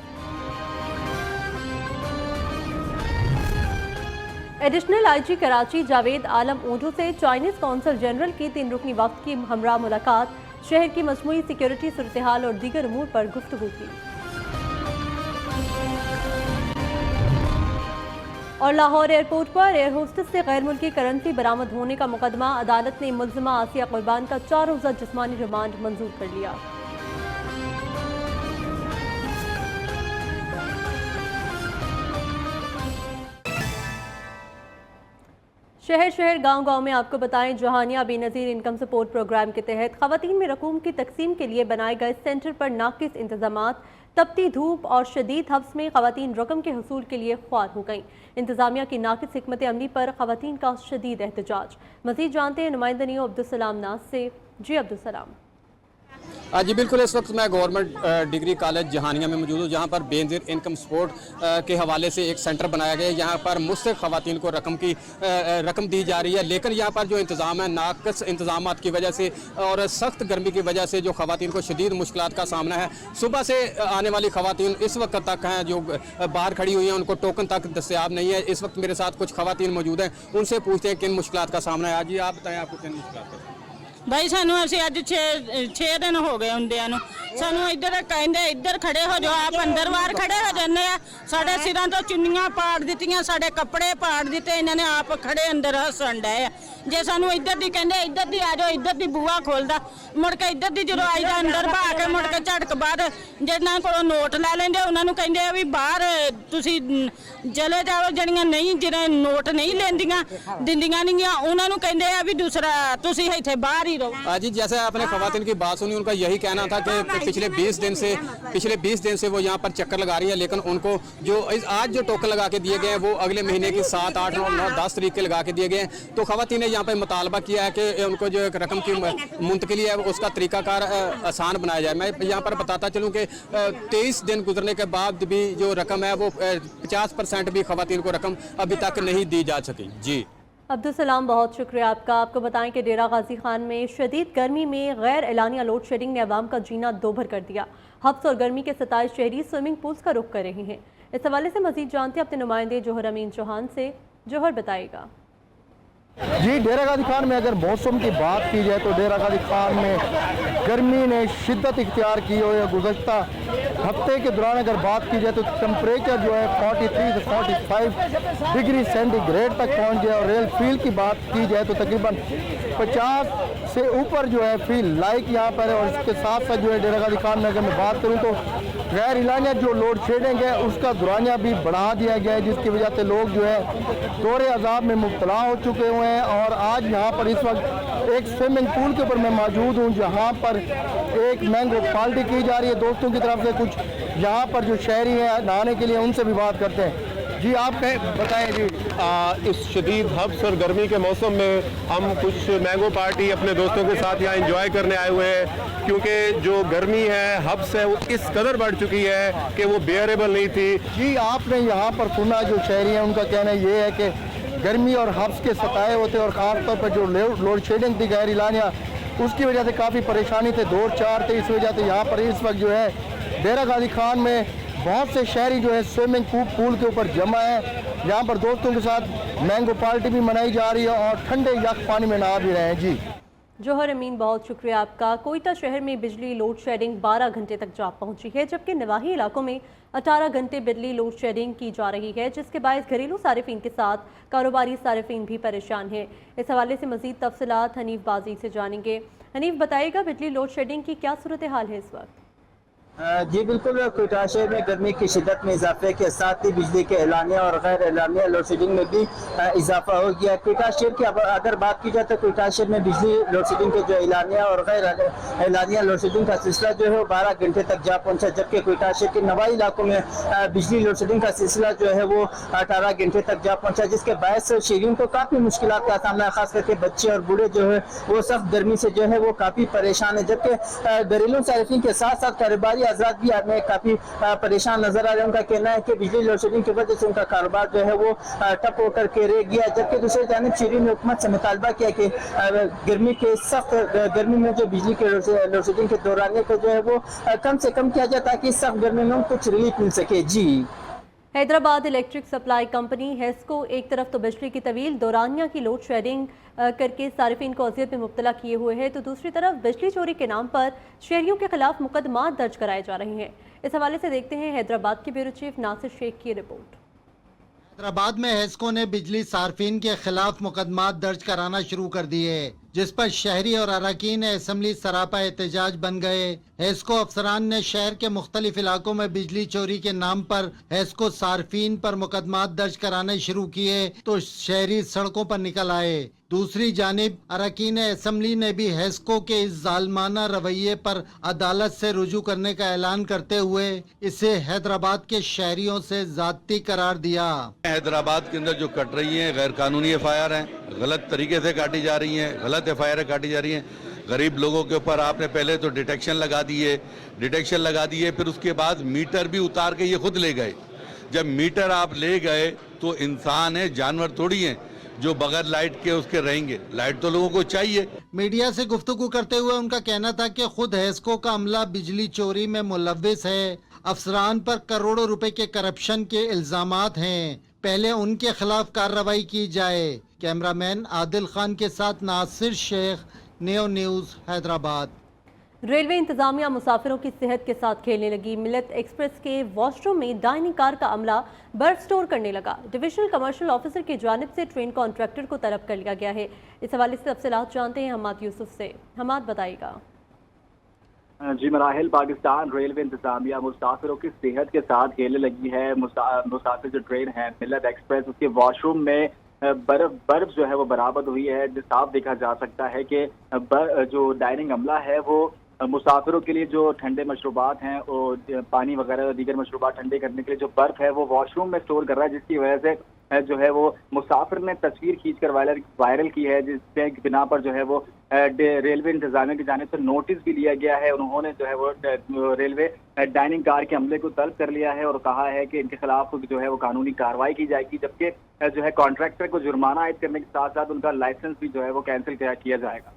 एडिशनल आईजी कराची जावेद आलम ऊंटू से चाइनीज कौंसल जनरल की 3 रुकनी वक्त की हमरा मुलाकात। शहर की मजमूई सिक्योरिटी सूरत-ए-हाल और दीगर अमूर पर गुफ्तगू की। और लाहौर एयरपोर्ट पर एयर होस्टेस से गैर मुल्की करेंसी बरामद होने का मुकदमा। अदालत ने मुल्जिमा आसिया कुर्बान का 4 रोज़ा जिस्मानी रिमांड मंजूर कर लिया। शहर गांव में आपको बताएं, Jahanian Benazir income support programme के तहत ख़वातीन में रकूम की तकसीम के लिए बनाए गए सेंटर पर नाकिस इंतजामात। तपती धूप और शदीद हब्स में ख़वातीन रकम के हसूल के लिए ख्वार हो गईं। इंतजामिया की नाकिस हिकमत अमली पर ख़वातीन का शदीद एहतजाज। मज़ीद जानते हैं नुमाइंदा न्यू अब्दुलसलाम नाज से। जी अब्दुलसलाम। जी बिल्कुल, इस वक्त मैं गवर्नमेंट डिग्री कॉलेज जहानिया में मौजूद हूँ, जहाँ पर बेनज़ीर इनकम सपोर्ट के हवाले से एक सेंटर बनाया गया है। यहाँ पर मुस्तक़िल ख़वातीन को रकम दी जा रही है, लेकिन यहाँ पर जो इंतज़ाम है नाक़िस इंतज़ामात की वजह से और सख्त गर्मी की वजह से जो ख़वातीन को शदीद मुश्किलात का सामना है। सुबह से आने वाली ख़वातीन इस वक्त तक हैं जो बाहर खड़ी हुई हैं, उनको टोकन तक दस्तयाब नहीं है। इस वक्त मेरे साथ कुछ ख़वातीन मौजूद हैं, उनसे पूछते हैं किन मुश्किलात का सामना है। जी आप बताएँ, आपको किन मुश्किलात का? भाई सानू असी अज 6 दिन हो गए आउंदियां नूं। सानू इधर कहंदे इधर खड़े हो जाओ, आप अंदर बाहर खड़े हो जाने आ। साडे सिरां तो चुन्नियां पाड़ दित्तियां, साडे कपड़े पाड़ दिते, इन्हां ने आप खड़े अंदर हसन डे। जे सानू इधर दी कहंदे इधर दी आ जाओ, इधर दी बूहा खोलदा, मुड़ के इधर दी जदों आईदा अंदर बहा के मुड़ के झटक बाद जिन्हां कोलों नोट लै लैंदे उन्हां नूं कहंदे भी बाहर तुसीं चले जाओ। जड़ियां नहीं जिन्हां नोट नहीं लेंदियां दिंदियां नहीं उन्हां नूं कहंदे आ भी दूसरा तुसीं इत्थे बाहर ही रहो। जी जैसे आपने ख़वातीन की बात सुनी, उनका यही कहना था कि पिछले 20 दिन से वो यहाँ पर चक्कर लगा रही है, लेकिन उनको जो आज जो टोकन लगा के दिए गए हैं वो अगले महीने की 7, 8, 9, 10 तारीख के लगा के दिए गए हैं। तो ख़वातीन ने यहाँ पर मुतालबा किया है कि उनको जो एक रकम की मुंतकिली है उसका तरीक़ाकार आसान बनाया जाए। मैं यहाँ पर बताता चलूँ कि 23 दिन गुजरने के बाद भी जो रकम है वो 50% भी ख़वातीन को रकम अभी तक नहीं दी जा सकी। जी अब्दुलसलाम, बहुत शुक्रिया आपका। आपको बताएं कि डेरा गाजी खान में शदीद गर्मी में गैर एलानिया लोड शेडिंग ने अवाम का जीना दोभर कर दिया। हब्स और गर्मी के 27 शहरी स्विमिंग पूल्स का रुख कर रहे हैं। इस हवाले से मजीद जानते हैं अपने नुमाइंदे जोहर अमीन चौहान से। जोहर बताएगा। जी डेरा गाजी खान में अगर मौसम की बात की जाए तो डेरा गाजी खान में गर्मी ने शिद्दत इख्तियार की है। गुज़श्ता हफ्ते के दौरान अगर बात की जाए तो टेम्परेचर जो है 43 से 45 डिग्री सेंटीग्रेड तक पहुंच गया और रेल फील की बात की जाए तो तकरीबन 50 से ऊपर जो है फील लाइक यहाँ पर है। और इसके साथ साथ जो है डेरा गाजी खान में अगर मैं बात करूँ तो गैर इलानिया जो लोड शेडिंग है उसका दुरानिया भी बढ़ा दिया गया है, जिसकी वजह से लोग जो है दौरे अजाब में मुब्तला हो चुके हुए हैं। और आज यहाँ पर इस वक्त एक स्विमिंग पूल के ऊपर मैं मौजूद हूँ, जहाँ पर एक मैंगो पार्टी की जा रही है दोस्तों की तरफ से। कुछ यहाँ पर जो शहरी हैं नहाने के लिए, उनसे भी बात करते हैं। जी आप बताएं जी। इस शदीद हब्स और गर्मी के मौसम में हम कुछ मैंगो पार्टी अपने दोस्तों के साथ यहाँ एंजॉय करने आए हुए हैं, क्योंकि जो गर्मी है हब्स है वो इस कदर बढ़ चुकी है कि वो बेयरेबल नहीं थी। जी आपने यहाँ पर सुना, जो शहरी हैं उनका कहना ये है कि गर्मी और हब्स के सताए होते और ख़ास तौर पर जो लोड शेडिंग थी गैर इलानिया, उसकी वजह से काफ़ी परेशानी थे, दौर चार थे। इस वजह से यहाँ पर इस वक्त जो है डेरा गाजी खान में बहुत से शहरी जो है स्विमिंग पूल के ऊपर जमा है। यहाँ पर दोस्तों के साथ मैंगो पार्टी भी मनाई जा रही है और ठंडे यख पानी में नहा भी रहे हैं। जी जोहर अमीन, बहुत शुक्रिया आपका। कोयटा शहर में बिजली लोड शेडिंग 12 घंटे तक जा पहुंची है, जबकि नवाही इलाकों में 18 घंटे बिजली लोड शेडिंग की जा रही है, जिसके बायस घरेलू सारिफीन के साथ कारोबारी सारिफीन भी परेशान हैं। इस हवाले से मजीद तफसीलात हनीफ बाजी से जानेंगे। हनीफ बताइएगा, बिजली लोड शेडिंग की क्या सूरत हाल है इस वक्त? जी बिल्कुल, कोयटा शहर में गर्मी की शिद्दत में इजाफे के साथ ही बिजली के एलानिया और गैर एलानिया लोड शेडिंग में भी इजाफा हो गया। कोयटा शहर की अगर बात की जाए तो कोयटा शहर में बिजली लोड शेडिंग के जो एलानिया और गैर एलानिया लोड शेडिंग का सिलसिला जो है वो 12 घंटे तक जा पहुंचा, जबकि कोयटा शहर के नवाई इलाकों में बिजली लोड शेडिंग का सिलसिला जो है वो 18 घंटे तक जा पहुंचा, जिसके बायस शहरियों को काफ़ी मुश्किलात का सामना, खास करके बच्चे और बूढ़े जो है वो सख्त गर्मी से जो है वो काफ़ी परेशान है। जबकि घरेलू सार्फिन के साथ साथ कारोबारी हजरात भी में काफी परेशान नजर आ रहे हैं। उनका कहना है कि बिजली लोड शेडिंग की वजह से उनका कारोबार जो है वो ठप होकर के रह गया। जबकि दूसरी जानिब शहरी ने हुकूमत से मुतालबा किया कि गर्मी के सख्त गर्मी में जो बिजली के लोड शेडिंग के दौरानिया को जो है वो कम से कम किया जाए ताकि सख्त गर्मी में कुछ रिलीफ मिल सके। जी, Hyderabad electric supply company HESCO एक तरफ तो बिजली की तवील दौरानिया की लोड शेडिंग करके सारिफिन को अजियत में मुब्तला किए हुए है, तो दूसरी तरफ बिजली चोरी के नाम पर शहरियों के खिलाफ मुकदमा दर्ज कराए जा रहे हैं। इस हवाले से देखते हैं हैदराबाद के ब्यूरो चीफ नासिर शेख की रिपोर्ट। हैदराबाद में हेस्को ने बिजली सार्फिन के खिलाफ मुकदमा दर्ज कराना शुरू कर दिए, जिस पर शहरी और अरकान असम्बली सरापा एहतजाज बन गए। हेस्को अफसरान ने शहर के मुख्तलिफ इलाकों में बिजली चोरी के नाम पर हेस्को सार्फिन पर मुकदमा दर्ज कराने शुरू किए तो शहरी सड़कों पर निकल आए। दूसरी जानिब अरकान असम्बली ने भी हेस्को के इस जालमाना रवैये पर अदालत से रुजू करने का ऐलान करते हुए इसे हैदराबाद के शहरियों से जाती करार दिया। हैदराबाद के अंदर जो कट रही हैं गैर कानूनी FIR हैं, गलत तरीके से काटी जा रही हैं, गलत FIR काटी जा रही हैं। गरीब लोगों के ऊपर आपने पहले तो डिटेक्शन लगा दिए, फिर उसके बाद मीटर भी उतार के ये खुद ले गए। जब मीटर आप ले गए तो इंसान है, जानवर थोड़ी हैं जो बगैर लाइट के उसके रहेंगे। लाइट तो लोगों को चाहिए। मीडिया से गुफ्तगू करते हुए उनका कहना था कि खुद हेस्को का अमला बिजली चोरी में मुलव्विस है। अफसरान पर करोड़ों रुपए के करप्शन के इल्जामात हैं, पहले उनके खिलाफ कार्रवाई की जाए। कैमरामैन आदिल खान के साथ नासिर शेख, नेओ न्यूज़, हैदराबाद। रेलवे इंतजामिया मुसाफिरों की सेहत के साथ खेलने लगी। मिल्लत एक्सप्रेस के वॉशरूम में डाइनिंग कार का अमला बर्फ स्टोर करने लगा। डिविजनल कमर्शियल ऑफिसर की जानिब से ट्रेन कॉन्ट्रैक्टर को तलब कर लिया गया है। इस हवाले से तफसीलात जानते हैं हमाद यूसुफ से। हमाद बताइएगा। जी, मराहिल पाकिस्तान रेलवे इंतजामिया मुसाफिरों की सेहत के साथ खेलने लगी है। मुसाफिर जो ट्रेन है मिल्लत एक्सप्रेस, उसके वॉशरूम में बर्फ जो है वो बरामद हुई है। जो साफ देखा जा सकता है कि जो डाइनिंग अमला है वो मुसाफिरों के लिए जो ठंडे मशरूबात हैं और पानी वगैरह दीगर मशरूबात ठंडे करने के लिए जो बर्फ है वो वॉशरूम में स्टोर कर रहा है, जिसकी वजह से जो है वो मुसाफिर ने तस्वीर खींचकर वायरल की है, जिसके बिना पर जो है वो रेलवे इंतजामिया की जानिब से नोटिस भी लिया गया है। उन्होंने जो है वो रेलवे डाइनिंग कार के अमले को तलब कर लिया है और कहा है कि इनके खिलाफ जो है वो कानूनी कार्रवाई की जाएगी, जबकि जो है कॉन्ट्रैक्टर को जुर्माना आयद करने के साथ साथ उनका लाइसेंस भी जो है वो कैंसिल किया जाएगा।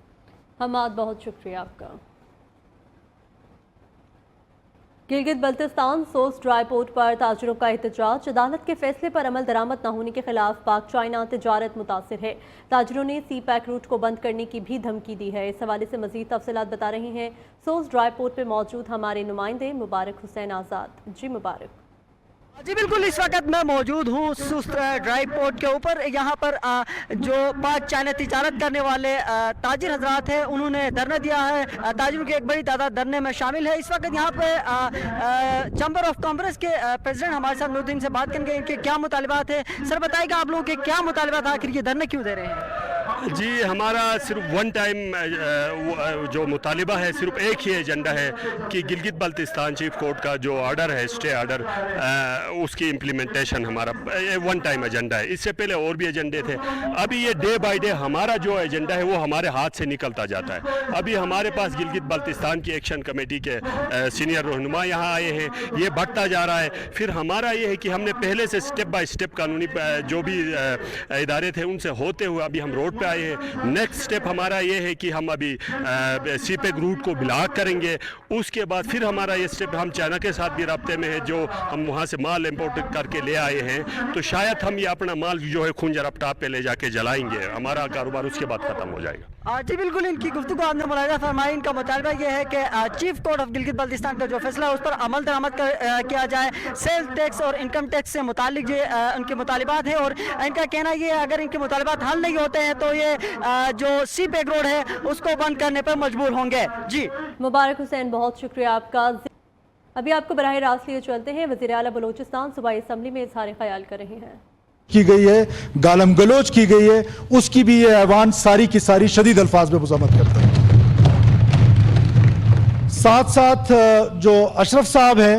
हमाद, बहुत शुक्रिया आपका। गिलगित बल्तिस्तान सोस ड्राई पोर्ट पर ताजिरों का एहतजाज। अदालत के फैसले पर अमल दरामद न होने के खिलाफ पाक चाइना तजारत मुतासिर है। ताजिरों ने सी पैक रूट को बंद करने की भी धमकी दी है। इस हवाले से मजीद तफसीलात बता रहे हैं सोस ड्राई पोर्ट पर मौजूद हमारे नुमाइंदे मुबारक हुसैन आज़ाद। जी मुबारक। जी बिल्कुल, इस वक्त मैं मौजूद हूँ सुस्त ड्राई पोर्ट के ऊपर। यहाँ पर जो पाक चाइना तिजारत करने वाले ताजिर हजरात हैं उन्होंने धरना दिया है। ताजिरों की एक बड़ी तादाद धरने में शामिल है। इस वक्त यहाँ पे चैम्बर ऑफ कॉमर्स के प्रेसिडेंट हमारे साथ मौजूद, इनसे बात करेंगे इनके क्या मुतालिबात है। सर बताइएगा आप लोगों के क्या मुतालिबात, आखिर ये धरने क्यों दे रहे हैं? जी, हमारा सिर्फ वन टाइम जो मुतालिबा है, सिर्फ एक ही एजेंडा है कि गिलगित बल्तिस्तान चीफ कोर्ट का जो ऑर्डर है, स्टे ऑर्डर, उसकी इम्प्लीमेंटेशन हमारा वन टाइम एजेंडा है। इससे पहले और भी एजेंडे थे। अभी ये डे बाय डे हमारा जो एजेंडा है वो हमारे हाथ से निकलता जाता है। अभी हमारे पास गिलगित बल्तिस्तान की एक्शन कमेटी के सीनियर रहनुमा यहाँ आए हैं, ये बढ़ता जा रहा है। फिर हमारा ये है कि हमने पहले से स्टेप बाय स्टेप कानूनी जो भी इदारे थे उनसे होते हुए अभी हम रोड पे आए हैं। नेक्स्ट स्टेप हमारा ये है कि हम अभी सी पैक रूट को ब्लॉक करेंगे। उसके बाद फिर हमारा ये स्टेप, हम चाइना के साथ भी रब्ते में है, जो हम वहाँ से माल इंपोर्ट करके ले आए हैं, तो शायद हम ये अपना माल जो है खुंजर अपटाप पे ले जाके जलाएंगे। हमारा कारोबार उसके बाद ख़त्म हो जाएगा। जी बिल्कुल, इनकी गुफ्तगू आपने मुलाहिजा फरमाई। इनका मुतालबा ये है कि chief court of Gilgit Baltistan का जो फैसला है उस पर अमल दरामद किया जाए। सेल टैक्स और इनकम टैक्स से मुतालिक ये उनके मुतालिबात है और इनका कहना ये है अगर इनके मुतालिबात हल नहीं होते हैं तो ये जो सी पैक रोड है उसको बंद करने पर मजबूर होंगे। जी मुबारक हुसैन, बहुत शुक्रिया आपका। अभी आपको बराह रास्त लिए चलते हैं। वज़ीर आला बलोचिस्तान सूबाई असम्बली में इजहार ख्याल कर रहे हैं की गई है, गालम गलोच की गई है, उसकी भी ये ऐवान सारी की सारी शदीद अल्फाज में मज़म्मत करता है। साथ साथ जो अशरफ साहब हैं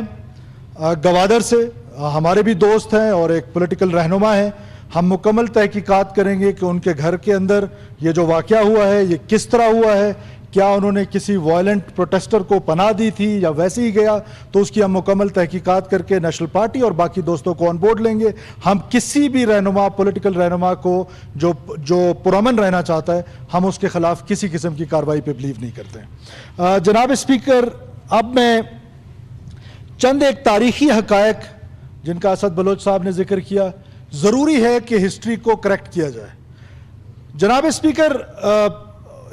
गवादर से, हमारे भी दोस्त हैं और एक पॉलिटिकल रहनुमा हैं, हम मुकम्मल तहकीकात करेंगे कि उनके घर के अंदर ये जो वाक़या हुआ है ये किस तरह हुआ है, क्या उन्होंने किसी वायलेंट प्रोटेस्टर को पनाह दी थी या वैसे ही गया, तो उसकी हम मुकम्मल तहकीकात करके नेशनल पार्टी और बाकी दोस्तों को ऑन बोर्ड लेंगे। हम किसी भी रहनुमा, पॉलिटिकल रहनुमा को जो पुरअमन रहना चाहता है, हम उसके खिलाफ किसी किस्म की कार्रवाई पे बिलीव नहीं करते हैं। जनाब स्पीकर, अब मैं चंद एक तारीखी हकायक जिनका असद बलोच साहब ने जिक्र किया, ज़रूरी है कि हिस्ट्री को करेक्ट किया जाए। जनाब स्पीकर,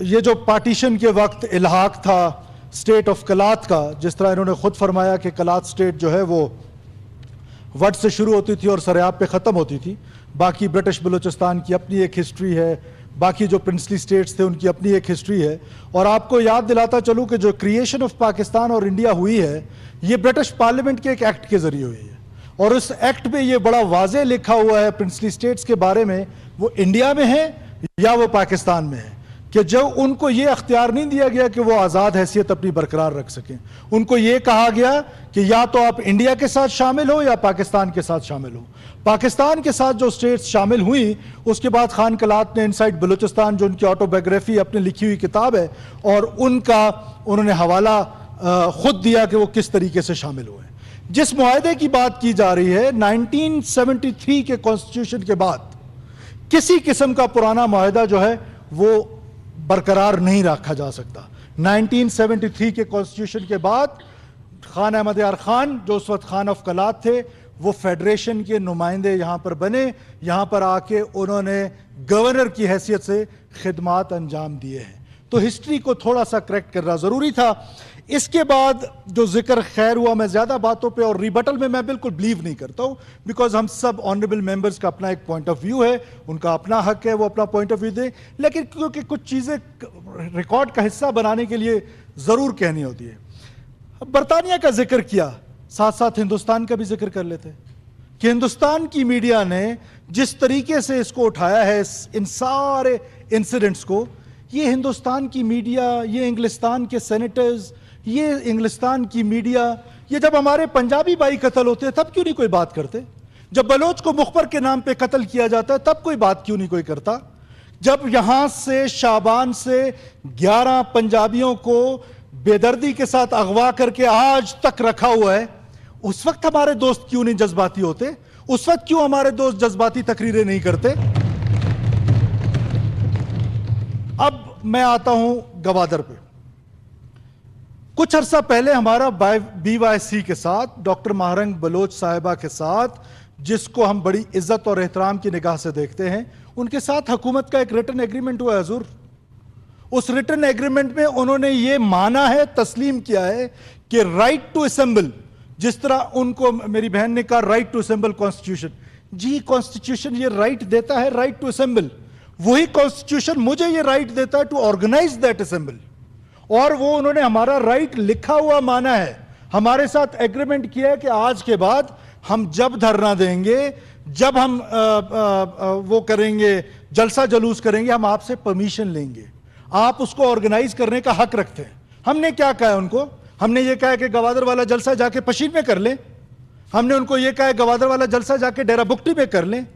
ये जो पार्टीशन के वक्त इल्हाक था स्टेट ऑफ कलात का, जिस तरह इन्होंने खुद फरमाया कि कलात स्टेट जो है वो वट से शुरू होती थी और सरेआब पे ख़त्म होती थी, बाकी ब्रिटिश बलूचिस्तान की अपनी एक हिस्ट्री है, बाकी जो प्रिंसली स्टेट्स थे उनकी अपनी एक हिस्ट्री है। और आपको याद दिलाता चलूँ कि जो क्रिएशन ऑफ पाकिस्तान और इंडिया हुई है ये ब्रिटिश पार्लियामेंट के एक एक्ट के ज़रिए हुई है, और उस एक्ट में ये बड़ा वाज़े लिखा हुआ है प्रिंसली स्टेट्स के बारे में, वो इंडिया में है या वो पाकिस्तान में है, कि जब उनको ये अख्तियार नहीं दिया गया कि वो आज़ाद हैसियत अपनी बरकरार रख सकें। उनको ये कहा गया कि या तो आप इंडिया के साथ शामिल हो या पाकिस्तान के साथ शामिल हो। पाकिस्तान के साथ जो स्टेट्स शामिल हुई, उसके बाद खान कलात ने इनसाइड बलूचिस्तान, जो उनकी ऑटोबायोग्राफी अपनी लिखी हुई किताब है, और उन्होंने हवाला खुद दिया कि वो किस तरीके से शामिल हुए। जिस मुआहदे की बात की जा रही है 1973 के कॉन्स्टिट्यूशन के बाद, किसी किस्म का पुराना मुआहदा जो है वो बरकरार नहीं रखा जा सकता। 1973 के कॉन्स्टिट्यूशन के बाद खान अहमद यार खान, जो उस वक्त खान ऑफ कलात थे, वो फेडरेशन के नुमाइंदे यहाँ पर बने, यहाँ पर आके उन्होंने गवर्नर की हैसियत से खिदमात अंजाम दिए हैं। तो हिस्ट्री को थोड़ा सा करेक्ट करना ज़रूरी था। इसके बाद जो जिक्र खैर हुआ, मैं ज़्यादा बातों पे और रिबटल में मैं बिल्कुल बिलीव नहीं करता हूँ, बिकॉज हम सब ऑनरेबल मेंबर्स का अपना एक पॉइंट ऑफ व्यू है, उनका अपना हक है वो अपना पॉइंट ऑफ व्यू दें, लेकिन क्योंकि कुछ चीज़ें रिकॉर्ड का हिस्सा बनाने के लिए ज़रूर कहनी होती है। अब बरतानिया का जिक्र किया, साथ साथ हिंदुस्तान का भी जिक्र कर लेते हैं कि हिंदुस्तान की मीडिया ने जिस तरीके से इसको उठाया है, इन सारे इंसिडेंट्स को, ये हिंदुस्तान की मीडिया, ये इंग्लिस्तान के सेनेटर्स, ये इंग्लिस्तान की मीडिया, ये जब हमारे पंजाबी भाई कत्ल होते हैं तब क्यों नहीं कोई बात करते? जब बलोच को मुखबर के नाम पे कत्ल किया जाता है तब कोई बात क्यों नहीं कोई करता? जब यहां से शाबान से 11 पंजाबियों को बेदर्दी के साथ अगवा करके आज तक रखा हुआ है, उस वक्त हमारे दोस्त क्यों नहीं जज्बाती होते? उस वक्त क्यों हमारे दोस्त जज्बाती तकरीरें नहीं करते? अब मैं आता हूं गवादर पे। कुछ अरसा पहले हमारा BYC के साथ, डॉक्टर महारंग बलोच साहिबा के साथ, जिसको हम बड़ी इज्जत और एहतराम की निगाह से देखते हैं, उनके साथ हुकूमत का एक रिटन एग्रीमेंट हुआ है हुजूर। उस रिटन एग्रीमेंट में उन्होंने ये माना है, तस्लीम किया है कि राइट टू असेंबल, जिस तरह उनको मेरी बहन ने कहा राइट टू असेंबल कॉन्स्टिट्यूशन, जी कॉन्स्टिट्यूशन ये राइट देता है राइट टू असेंबल, वही कॉन्स्टिट्यूशन मुझे ये राइट देता है टू ऑर्गेनाइज दैट असेंबल, और वो उन्होंने हमारा राइट लिखा हुआ माना है, हमारे साथ एग्रीमेंट किया है कि आज के बाद हम जब धरना देंगे, जब हम वो करेंगे, जलसा जलूस करेंगे, हम आपसे परमिशन लेंगे, आप उसको ऑर्गेनाइज करने का हक रखते हैं। हमने क्या कहा है उनको? हमने ये कहा है कि गवादर वाला जलसा जाके पशीन में कर लें, हमने उनको ये कहा है गवादर वाला जलसा जाके डेरा बुक्टी में कर लें?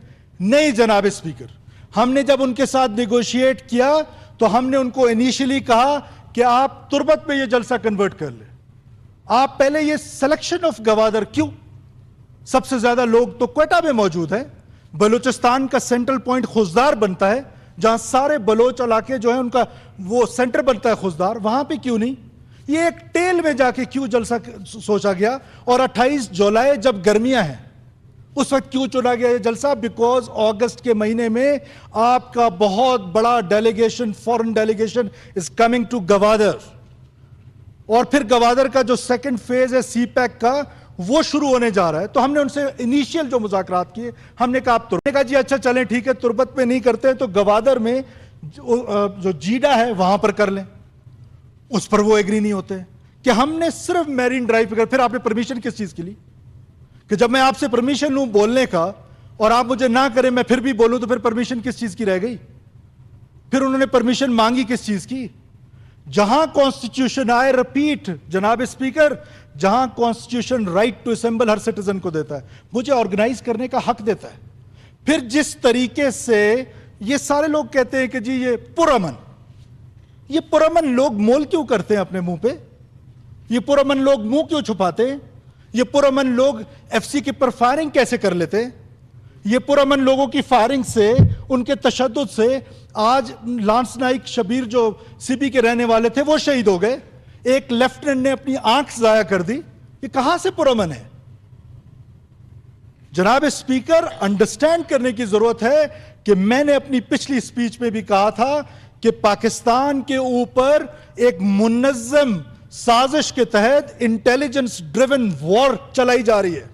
नहीं जनाब स्पीकर, हमने जब उनके साथ निगोशिएट किया तो हमने उनको इनिशियली कहा कि आप तुर्बत में ये जलसा कन्वर्ट कर ले। आप पहले ये सिलेक्शन ऑफ गवादर क्यों? सबसे ज्यादा लोग तो क्वेटा में मौजूद है, बलूचिस्तान का सेंट्रल पॉइंट खुजदार बनता है, जहां सारे बलोच इलाके जो है उनका वो सेंटर बनता है खुजदार, वहां पे क्यों नहीं? ये एक टेल में जाके क्यों जलसा सोचा गया? और 28 जुलाई जब गर्मियां हैं उस वक्त क्यों चुना गया ये जलसा? बिकॉज अगस्त के महीने में आपका बहुत बड़ा delegation, foreign delegation is coming to Gwadar, और फिर गवादर का जो सेकंड फेज है CPAC का वो शुरू होने जा रहा है। तो हमने उनसे इनिशियल जो मुज़ाकरात किए, हमने कहा आप तुर्बत, कहा जी अच्छा चलें ठीक है, तुर्बत में नहीं करते तो गवादर में जो जीडा है वहां पर कर लें। उस पर वो एग्री नहीं होते کہ ہم نے صرف میرین ڈرائیو پہ پھر آپ نے پرمیشن کس چیز کی لی؟ کہ جب میں آپ سے پرمیشن لوں بولنے کا اور آپ مجھے نہ کریں میں پھر بھی بولوں تو پھر پرمیشن کس چیز کی رہ گئی؟ پھر انہوں نے پرمیشن مانگی کس چیز کی؟ جہاں کانسٹیٹیوشن آئے، رپیٹ جناب اسپیکر، جہاں کانسٹیٹیوشن رائٹ ٹو اسمبل ہر سٹیزن کو دیتا ہے، مجھے آرگنائز کرنے کا حق دیتا ہے، پھر جس طریقے سے یہ سارے لوگ کہتے ہیں کہ جی یہ پرامن، یہ پرامن لوگ مول کیوں کرتے ہیں اپنے منہ پہ؟ یہ پرامن لوگ منہ کیوں چھپاتے ہیں؟ یہ پرامن لوگ ایف سی کے پر فائرنگ کیسے کر لیتے ہیں؟ یہ پرامن لوگوں کی فائرنگ سے، ان کے تشدد سے آج لانس نائک شبیر جو سی بی کے رہنے والے تھے وہ شہید ہو گئے، ایک لیفٹننٹ نے اپنی آنکھ ضائع کر دی، یہ کہاں سے پرامن ہے؟ جناب اسپیکر، انڈرسٹینڈ کرنے کی ضرورت ہے کہ میں نے اپنی پچھلی سپیچ میں بھی کہا تھا کہ پاکستان کے اوپر ایک منظم سازش کے تحت انٹیلیجنس ڈریون وار چلائی جا رہی ہے،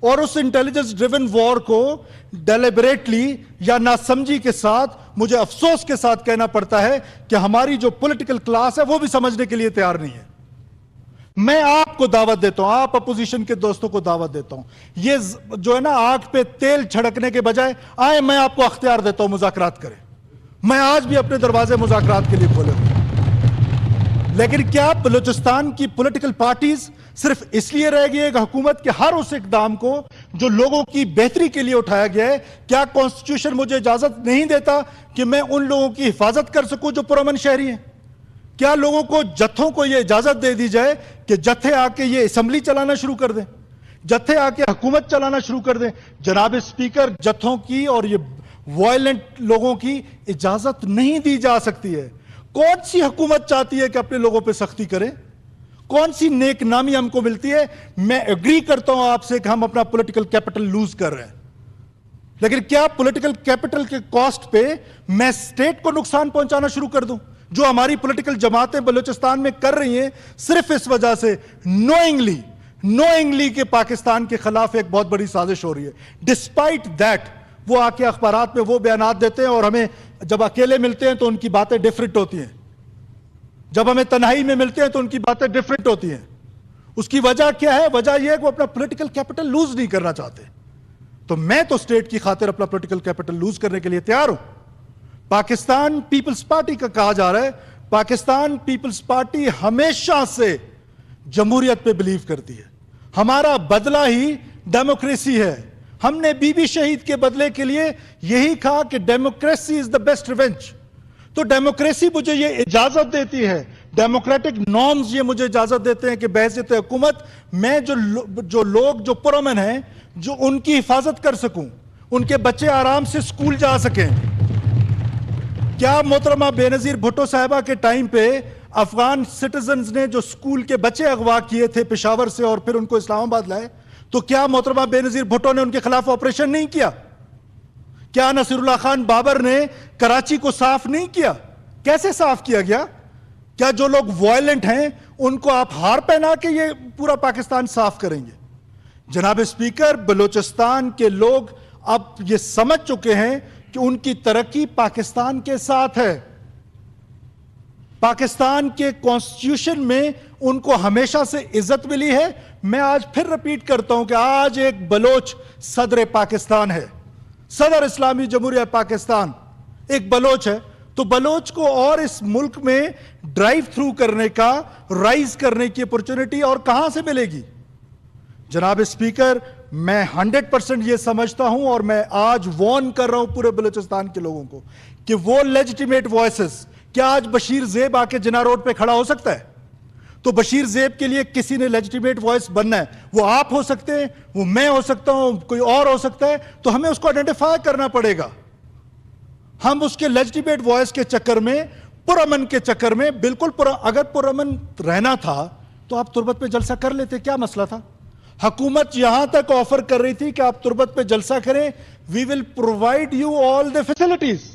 اور اس انٹیلیجنس ڈریون وار کو ڈیلیبریٹلی یا ناسمجھی کے ساتھ مجھے افسوس کے ساتھ کہنا پڑتا ہے کہ ہماری جو پولیٹیکل کلاس ہے وہ بھی سمجھنے کے لیے تیار نہیں ہے۔ میں آپ کو دعوت دیتا ہوں، آپ اپوزیشن کے دوستوں کو دعوت دیتا ہوں، یہ جو ہے نا آگ پہ تیل چھڑکنے کے بجائے آئے میں آپ کو اختیار دیتا ہوں مذاکرات کریں، میں آج بھی اپنے دروازے مذاکرات کے لیے کھولے ہوئے۔ لیکن کیا بلوچستان کی پولیٹیکل پارٹیز صرف اس لیے رہ گئی ہے کہ حکومت کے ہر اس اقدام کو جو لوگوں کی بہتری کے لیے اٹھایا گیا ہے، کیا کانسٹیٹیوشن مجھے اجازت نہیں دیتا کہ میں ان لوگوں کی حفاظت کر سکوں جو پرامن شہری ہیں؟ کیا لوگوں کو، جتھوں کو یہ اجازت دے دی جائے کہ جتھے آ کے یہ اسمبلی چلانا شروع کر دیں، جتھے آ کے حکومت چلانا شروع کر دیں؟ جناب اسپیکر، جتھوں کی اور یہ وائلنٹ لوگوں کی اجازت نہیں دی جا سکتی ہے۔ کون سی حکومت چاہتی ہے کہ اپنے لوگوں پہ سختی کریں؟ کون سی نیک نامی ہم کو ملتی ہے؟ میں ایگری کرتا ہوں آپ سے کہ ہم اپنا پولیٹیکل کیپٹل لوز کر رہے ہیں، لیکن کیا پولیٹیکل کیپٹل کے کاسٹ پہ میں سٹیٹ کو نقصان پہنچانا شروع کر دوں؟ جو ہماری پولیٹیکل جماعتیں بلوچستان میں کر رہی ہیں صرف اس وجہ سے نوئنگلی کہ پاکستان کے خلاف ایک بہت بڑی سازش ہو رہی ہے۔ ڈسپائٹ دیٹ وہ آ کے اخبارات میں وہ بیانات دیتے ہیں، اور ہمیں جب اکیلے ملتے ہیں تو ان کی باتیں ڈیفرنٹ ہوتی ہیں، جب ہمیں تنہائی میں ملتے ہیں تو ان کی باتیں ڈیفرنٹ ہوتی ہیں۔ اس کی وجہ کیا ہے؟ وجہ یہ ہے کہ وہ اپنا پولیٹیکل کیپٹل لوز نہیں کرنا چاہتے۔ تو میں تو اسٹیٹ کی خاطر اپنا پولیٹیکل کیپٹل لوز کرنے کے لیے تیار ہوں۔ پاکستان پیپلز پارٹی کا کہا جا رہا ہے، پاکستان پیپلز پارٹی ہمیشہ سے جمہوریت پہ بلیو کرتی ہے، ہمارا بدلہ ہی ڈیموکریسی ہے۔ ہم نے بی بی شہید کے بدلے کے لیے یہی کہا کہ democracy is the best revenge. تو ڈیموکریسی مجھے یہ اجازت دیتی ہے، ڈیموکریٹک نارمز یہ مجھے اجازت دیتے ہیں کہ بحیثیت حکومت میں جو لوگ جو پرامن ہیں جو ان کی حفاظت کر سکوں، ان کے بچے آرام سے سکول جا سکیں۔ کیا محترمہ بے نظیر بھٹو صاحبہ کے ٹائم پہ افغان سٹیزنز نے جو سکول کے بچے اغوا کیے تھے پشاور سے اور پھر ان کو اسلام آباد لائے، تو کیا محترمہ بے نظیر بھٹو نے ان کے خلاف آپریشن نہیں کیا؟ کیا نصیر اللہ خان بابر نے کراچی کو صاف نہیں کیا؟ کیسے صاف کیا گیا؟ کیا جو لوگ وائلنٹ ہیں ان کو آپ ہار پہنا کے یہ پورا پاکستان صاف کریں گے؟ جناب اسپیکر، بلوچستان کے لوگ اب یہ سمجھ چکے ہیں کہ ان کی ترقی پاکستان کے ساتھ ہے۔ پاکستان کے کانسٹیٹیوشن میں ان کو ہمیشہ سے عزت ملی ہے۔ میں آج پھر رپیٹ کرتا ہوں کہ آج ایک بلوچ صدر پاکستان ہے، صدر اسلامی جمہوریہ پاکستان ایک بلوچ ہے، تو بلوچ کو اور اس ملک میں ڈرائیو تھرو کرنے کا، رائز کرنے کی اپورچونٹی اور کہاں سے ملے گی؟ جناب اسپیکر، میں 100% یہ سمجھتا ہوں اور میں آج وارن کر رہا ہوں پورے بلوچستان کے لوگوں کو کہ وہ لیجیٹیمیٹ وائسز، کیا آج بشیر زیب آ کے جناح روڈ پہ کھڑا ہو سکتا ہے؟ تو بشیر زیب کے لیے کسی نے لیجیٹیمیٹ وائس بننا ہے، وہ آپ ہو سکتے ہیں، وہ میں ہو سکتا ہوں، کوئی اور ہو سکتا ہے، تو ہمیں اس کو آئیڈینٹیفائی کرنا پڑے گا۔ ہم اس کے لیجیٹیمیٹ وائس کے چکر میں، پرامن کے چکر میں، بالکل اگر پرامن رہنا تھا تو آپ تربت پہ جلسہ کر لیتے، کیا مسئلہ تھا؟ حکومت یہاں تک آفر کر رہی تھی کہ آپ تربت پہ جلسہ کریں، we will provide you all the facilities.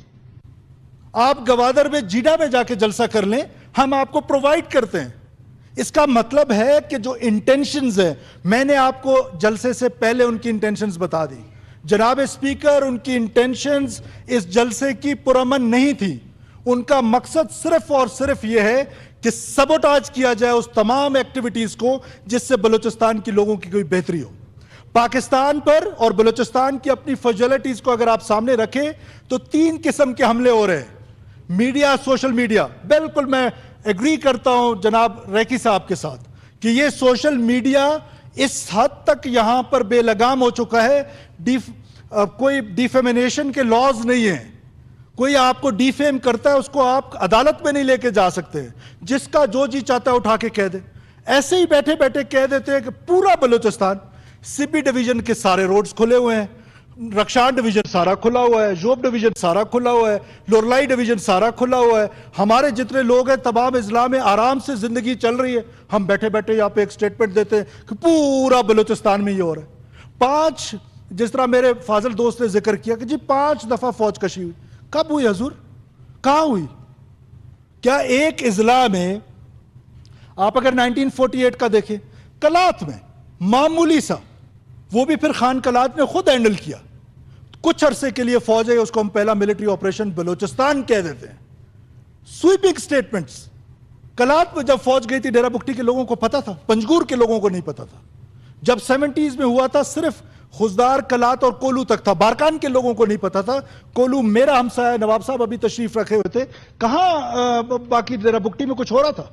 آپ گوادر میں، جیڈا میں جا کے جلسہ کر لیں، ہم آپ کو پرووائڈ کرتے ہیں۔ اس کا مطلب ہے کہ جو انٹینشنز ہیں، میں نے آپ کو جلسے سے پہلے ان کی انٹینشنز بتا دی۔ جناب اسپیکر، ان کی انٹینشنز اس جلسے کی پرامن نہیں تھی، ان کا مقصد صرف اور صرف یہ ہے کہ سبوٹاج کیا جائے اس تمام ایکٹیویٹیز کو جس سے بلوچستان کی لوگوں کی کوئی بہتری ہو. پاکستان پر اور بلوچستان کی اپنی فیجلٹیز کو اگر آپ سامنے رکھیں تو 3 قسم کے حملے ہو رہے ہیں. میڈیا, سوشل میڈیا, بالکل میں ایگری کرتا ہوں جناب ریکی صاحب کے ساتھ کہ یہ سوشل میڈیا اس حد تک یہاں پر بے لگام ہو چکا ہے. کوئی ڈیفیمیشن کے لاز نہیں ہیں. کوئی آپ کو ڈیفیم کرتا ہے اس کو آپ عدالت میں نہیں لے کے جا سکتے. جس کا جو جی چاہتا ہے اٹھا کے کہہ دے. ایسے ہی بیٹھے بیٹھے کہہ دیتے ہیں کہ پورا بلوچستان, سی پی ڈویژن کے سارے روڈز کھلے ہوئے ہیں, رکشان ڈویژن سارا کھلا ہوا ہے, جوب ڈویژن سارا کھلا ہوا ہے, لورلائی ڈویژن سارا کھلا ہوا ہے. ہمارے جتنے لوگ ہیں تمام اضلاع میں آرام سے زندگی چل رہی ہے. ہم بیٹھے بیٹھے یہاں پہ ایک سٹیٹمنٹ دیتے ہیں کہ پورا بلوچستان میں یہ ہو رہا ہے. 5 جس طرح میرے فاضل دوست نے ذکر کیا کہ جی 5 دفعہ فوج کشی ہوئی. کب ہوئی حضور؟ کہاں ہوئی؟ کیا ایک اضلاع میں آپ اگر 1948 کا دیکھیں کلات میں معمولی سا, وہ بھی پھر خان کلات نے خود ہینڈل کیا. کچھ عرصے کے لیے فوج ہے, اس کو ہم پہلا ملٹری آپریشن بلوچستان کہہ دیتے ہیں. Sweeping statements. کلات میں جب فوج گئی تھی ڈیرہ بگٹی کے لوگوں کو پتا تھا, پنجگور کے لوگوں کو نہیں پتا تھا. جب 70s میں ہوا تھا صرف خزدار, کلات اور کولو تک تھا, بارکان کے لوگوں کو نہیں پتا تھا. کولو میرا ہمسایہ, نواب صاحب ابھی تشریف رکھے ہوئے تھے, کہاں باقی ڈیرہ بگٹی میں کچھ ہو رہا تھا.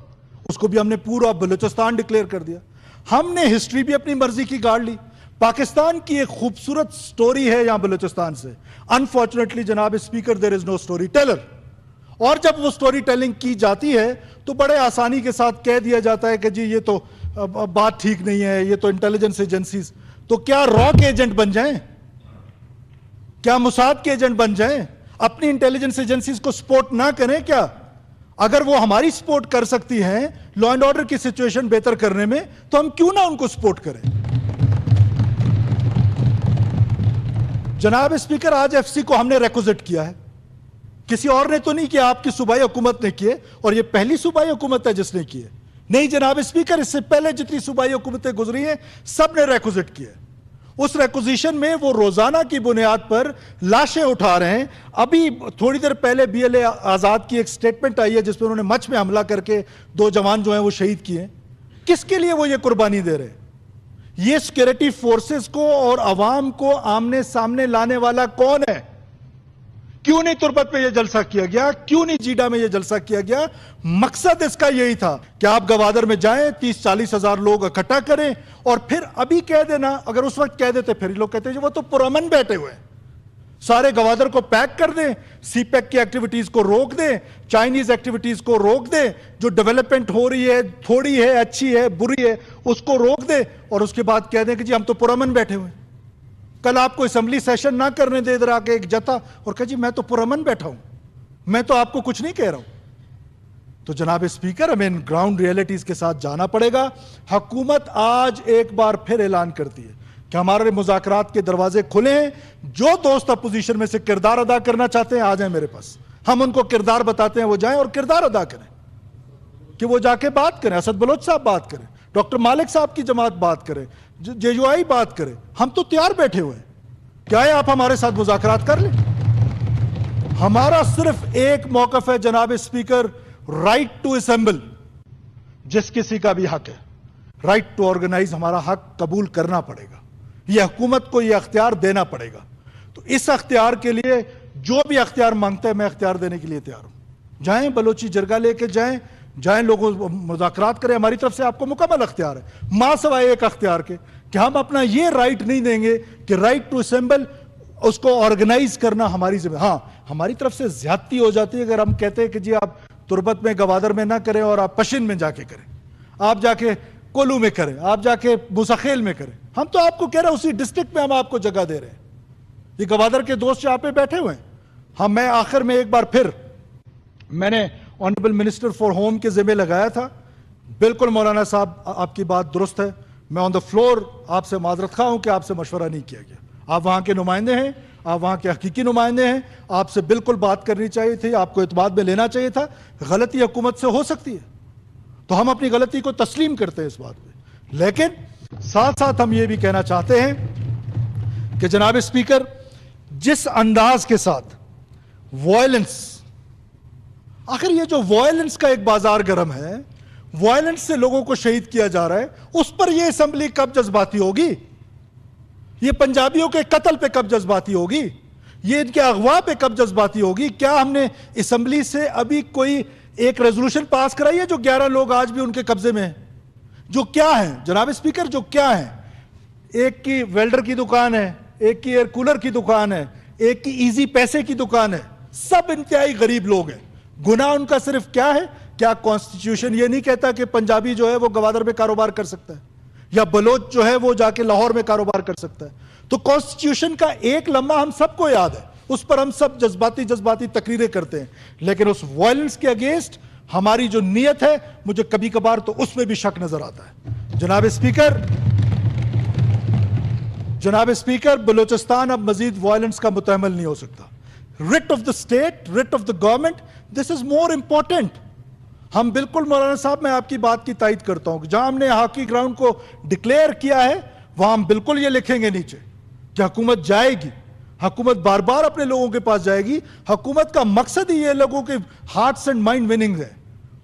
اس کو بھی ہم نے پورا بلوچستان ڈکلیئر کر دیا. ہم نے ہسٹری بھی اپنی مرضی کی گاڑ لی. پاکستان کی ایک خوبصورت سٹوری ہے یہاں بلوچستان سے. انفارچونیٹلی جناب اسپیکر دیر از نو سٹوری ٹیلر. اور جب وہ سٹوری ٹیلنگ کی جاتی ہے تو بڑے آسانی کے ساتھ کہہ دیا جاتا ہے کہ جی یہ تو بات ٹھیک نہیں ہے, یہ تو انٹیلیجنس ایجنسیز. تو کیا را کے ایجنٹ بن جائیں؟ کیا موساد کے ایجنٹ بن جائیں؟ اپنی انٹیلیجنس ایجنسیز کو سپورٹ نہ کریں کیا؟ اگر وہ ہماری سپورٹ کر سکتی ہیں لا اینڈ آرڈر کی سچویشن بہتر کرنے میں, تو ہم کیوں نہ ان کو سپورٹ کریں؟ جناب اسپیکر, آج ایف سی کو ہم نے ریکوزٹ کیا ہے, کسی اور نے تو نہیں کیا, آپ کی صوبائی حکومت نے کیے, اور یہ پہلی صوبائی حکومت ہے جس نے کیے. نہیں جناب اسپیکر, اس سے پہلے جتنی صوبائی حکومتیں گزری ہیں سب نے ریکوزٹ کیا. اس ریکوزیشن میں وہ روزانہ کی بنیاد پر لاشیں اٹھا رہے ہیں. ابھی تھوڑی دیر پہلے بی ایل اے آزاد کی ایک سٹیٹمنٹ آئی ہے جس میں انہوں نے مچ میں حملہ کر کے 2 جوان جو ہیں وہ شہید کیے. کس کے لیے وہ یہ قربانی دے رہے ہیں؟ یہ سیکورٹی فورسز کو اور عوام کو آمنے سامنے لانے والا کون ہے؟ کیوں نہیں تربت میں یہ جلسہ کیا گیا؟ کیوں نہیں جیڈا میں یہ جلسہ کیا گیا؟ مقصد اس کا یہی تھا کہ آپ گوادر میں جائیں, 30-40 ہزار لوگ اکٹھا کریں, اور پھر ابھی کہہ دینا. اگر اس وقت کہہ دیتے پھر لوگ کہتے ہیں وہ تو پرامن بیٹھے ہوئے ہیں. سارے گوادر کو پیک کر دیں, سی پیک کی ایکٹیویٹیز کو روک دیں, چائنیز ایکٹیویٹیز کو روک دیں, جو ڈیولپمنٹ ہو رہی ہے تھوڑی ہے, اچھی ہے, بری ہے, اس کو روک دیں, اور اس کے بعد کہہ دیں کہ جی ہم تو پرامن بیٹھے ہوئے ہیں. کل آپ کو اسمبلی سیشن نہ کرنے دے ادھر آ کے ایک جتا اور کہا جی میں تو پرامن بیٹھا ہوں, میں تو آپ کو کچھ نہیں کہہ رہا ہوں. تو جناب اسپیکر, ہمیں گراؤنڈ ریئلٹیز کے ساتھ جانا پڑے گا. حکومت آج ایک بار پھر اعلان کرتی ہے کہ ہمارے مذاکرات کے دروازے کھلے ہیں. جو دوست اپوزیشن میں سے کردار ادا کرنا چاہتے ہیں آ جائیں میرے پاس, ہم ان کو کردار بتاتے ہیں, وہ جائیں اور کردار ادا کریں, کہ وہ جا کے بات کریں. اسد بلوچ صاحب بات کریں, ڈاکٹر مالک صاحب کی جماعت بات کرے, جے یو آئی بات کرے. ہم تو تیار بیٹھے ہوئے ہیں, کیا ہے آپ ہمارے ساتھ مذاکرات کر لیں. ہمارا صرف ایک موقف ہے جناب اسپیکر, رائٹ ٹو اسمبل. جس کسی کا بھی حق ہے, رائٹ ٹو آرگنائز, ہمارا حق قبول کرنا پڑے گا. یہ حکومت کو یہ اختیار دینا پڑے گا. تو اس اختیار کے لیے جو بھی اختیار مانگتا ہے میں اختیار دینے کے لیے تیار ہوں. جائیں بلوچی جرگہ لے کے جائیں لوگوں مذاکرات کریں. ہماری طرف سے آپ کو مکمل اختیار ہے, ماں سوائے ایک اختیار کے کہ ہم اپنا یہ رائٹ نہیں دیں گے کہ رائٹ ٹو اسمبل, اس کو آرگنائز کرنا ہماری ذمہ. ہاں ہماری طرف سے زیادتی ہو جاتی ہے اگر ہم کہتے ہیں کہ جی آپ تربت میں گوادر میں نہ کریں اور آپ پشن میں جا کے کریں, آپ جا کے کولو میں کریں, آپ جا کے موسیخیل میں کریں. ہم تو آپ کو کہہ رہے ہیں اسی ڈسٹرکٹ میں ہم آپ کو جگہ دے رہے ہیں. یہ گوادر کے دوست یہاں پہ بیٹھے ہوئے ہیں. میں آخر میں ایک بار پھر میں نے آنریبل منسٹر فار ہوم کے ذمہ لگایا تھا. بالکل مولانا صاحب آپ کی بات درست ہے, میں آن دا فلور آپ سے معذرت خواہ ہوں کہ آپ سے مشورہ نہیں کیا گیا. آپ وہاں کے نمائندے ہیں, آپ وہاں کے حقیقی نمائندے ہیں, آپ سے بالکل بات کرنی چاہیے تھی, آپ کو اعتماد میں لینا چاہیے تھا. غلطی حکومت سے ہو سکتی ہے تو ہم اپنی غلطی کو تسلیم کرتے ہیں اس بات پہ, لیکن ساتھ ساتھ ہم یہ بھی کہنا چاہتے ہیں کہ جناب اسپیکر, جس انداز کے ساتھ وائلنس आखिर ये जो वायलेंस का एक बाजार गर्म है, वायलेंस से लोगों को शहीद किया जा रहा है, उस पर ये असेंबली कब जज्बाती होगी? ये पंजाबियों के कत्ल पे कब जज्बाती होगी? ये इनके अगवा पे कब जज्बाती होगी? क्या हमने असेंबली से अभी कोई एक रेजोल्यूशन पास कराई है जो 11 लोग आज भी उनके कब्जे में हैं? जो क्या है जनाब स्पीकर, जो क्या है? एक की वेल्डर की दुकान है, एक की एयर कूलर की दुकान है, एक की इजी पैसे की दुकान है, सब इंतहाई गरीब लोग हैं। गुनाह उनका सिर्फ क्या है? क्या कॉन्स्टिट्यूशन ये नहीं कहता कि पंजाबी जो है वो गवादर में कारोबार कर सकता है, या बलोच जो है वो जाके लाहौर में कारोबार कर सकता है? तो कॉन्स्टिट्यूशन का एक लम्हा हम सबको याद है, उस पर हम सब जज्बाती तकरीरें करते हैं, लेकिन उस वायलेंस के अगेंस्ट हमारी जो नीयत है, मुझे कभी कभार तो उसमें भी शक नजर आता है। जनाब स्पीकर, बलूचिस्तान अब मजीद वायलेंस का मुतहम्मिल नहीं हो सकता। Writ of the state, writ of the government, this is more important. हम बिल्कुल मौलाना साहब, मैं आपकी बात की तायद करता हूं कि जहां हमने हॉकी ग्राउंड को डिक्लेयर किया है, वहां हम बिल्कुल ये लिखेंगे नीचे कि हुकूमत जाएगी, हुकूमत बार बार अपने लोगों के पास जाएगी। हुकूमत का मकसद ही ये लोगों के हार्ट्स एंड माइंड विनिंग है।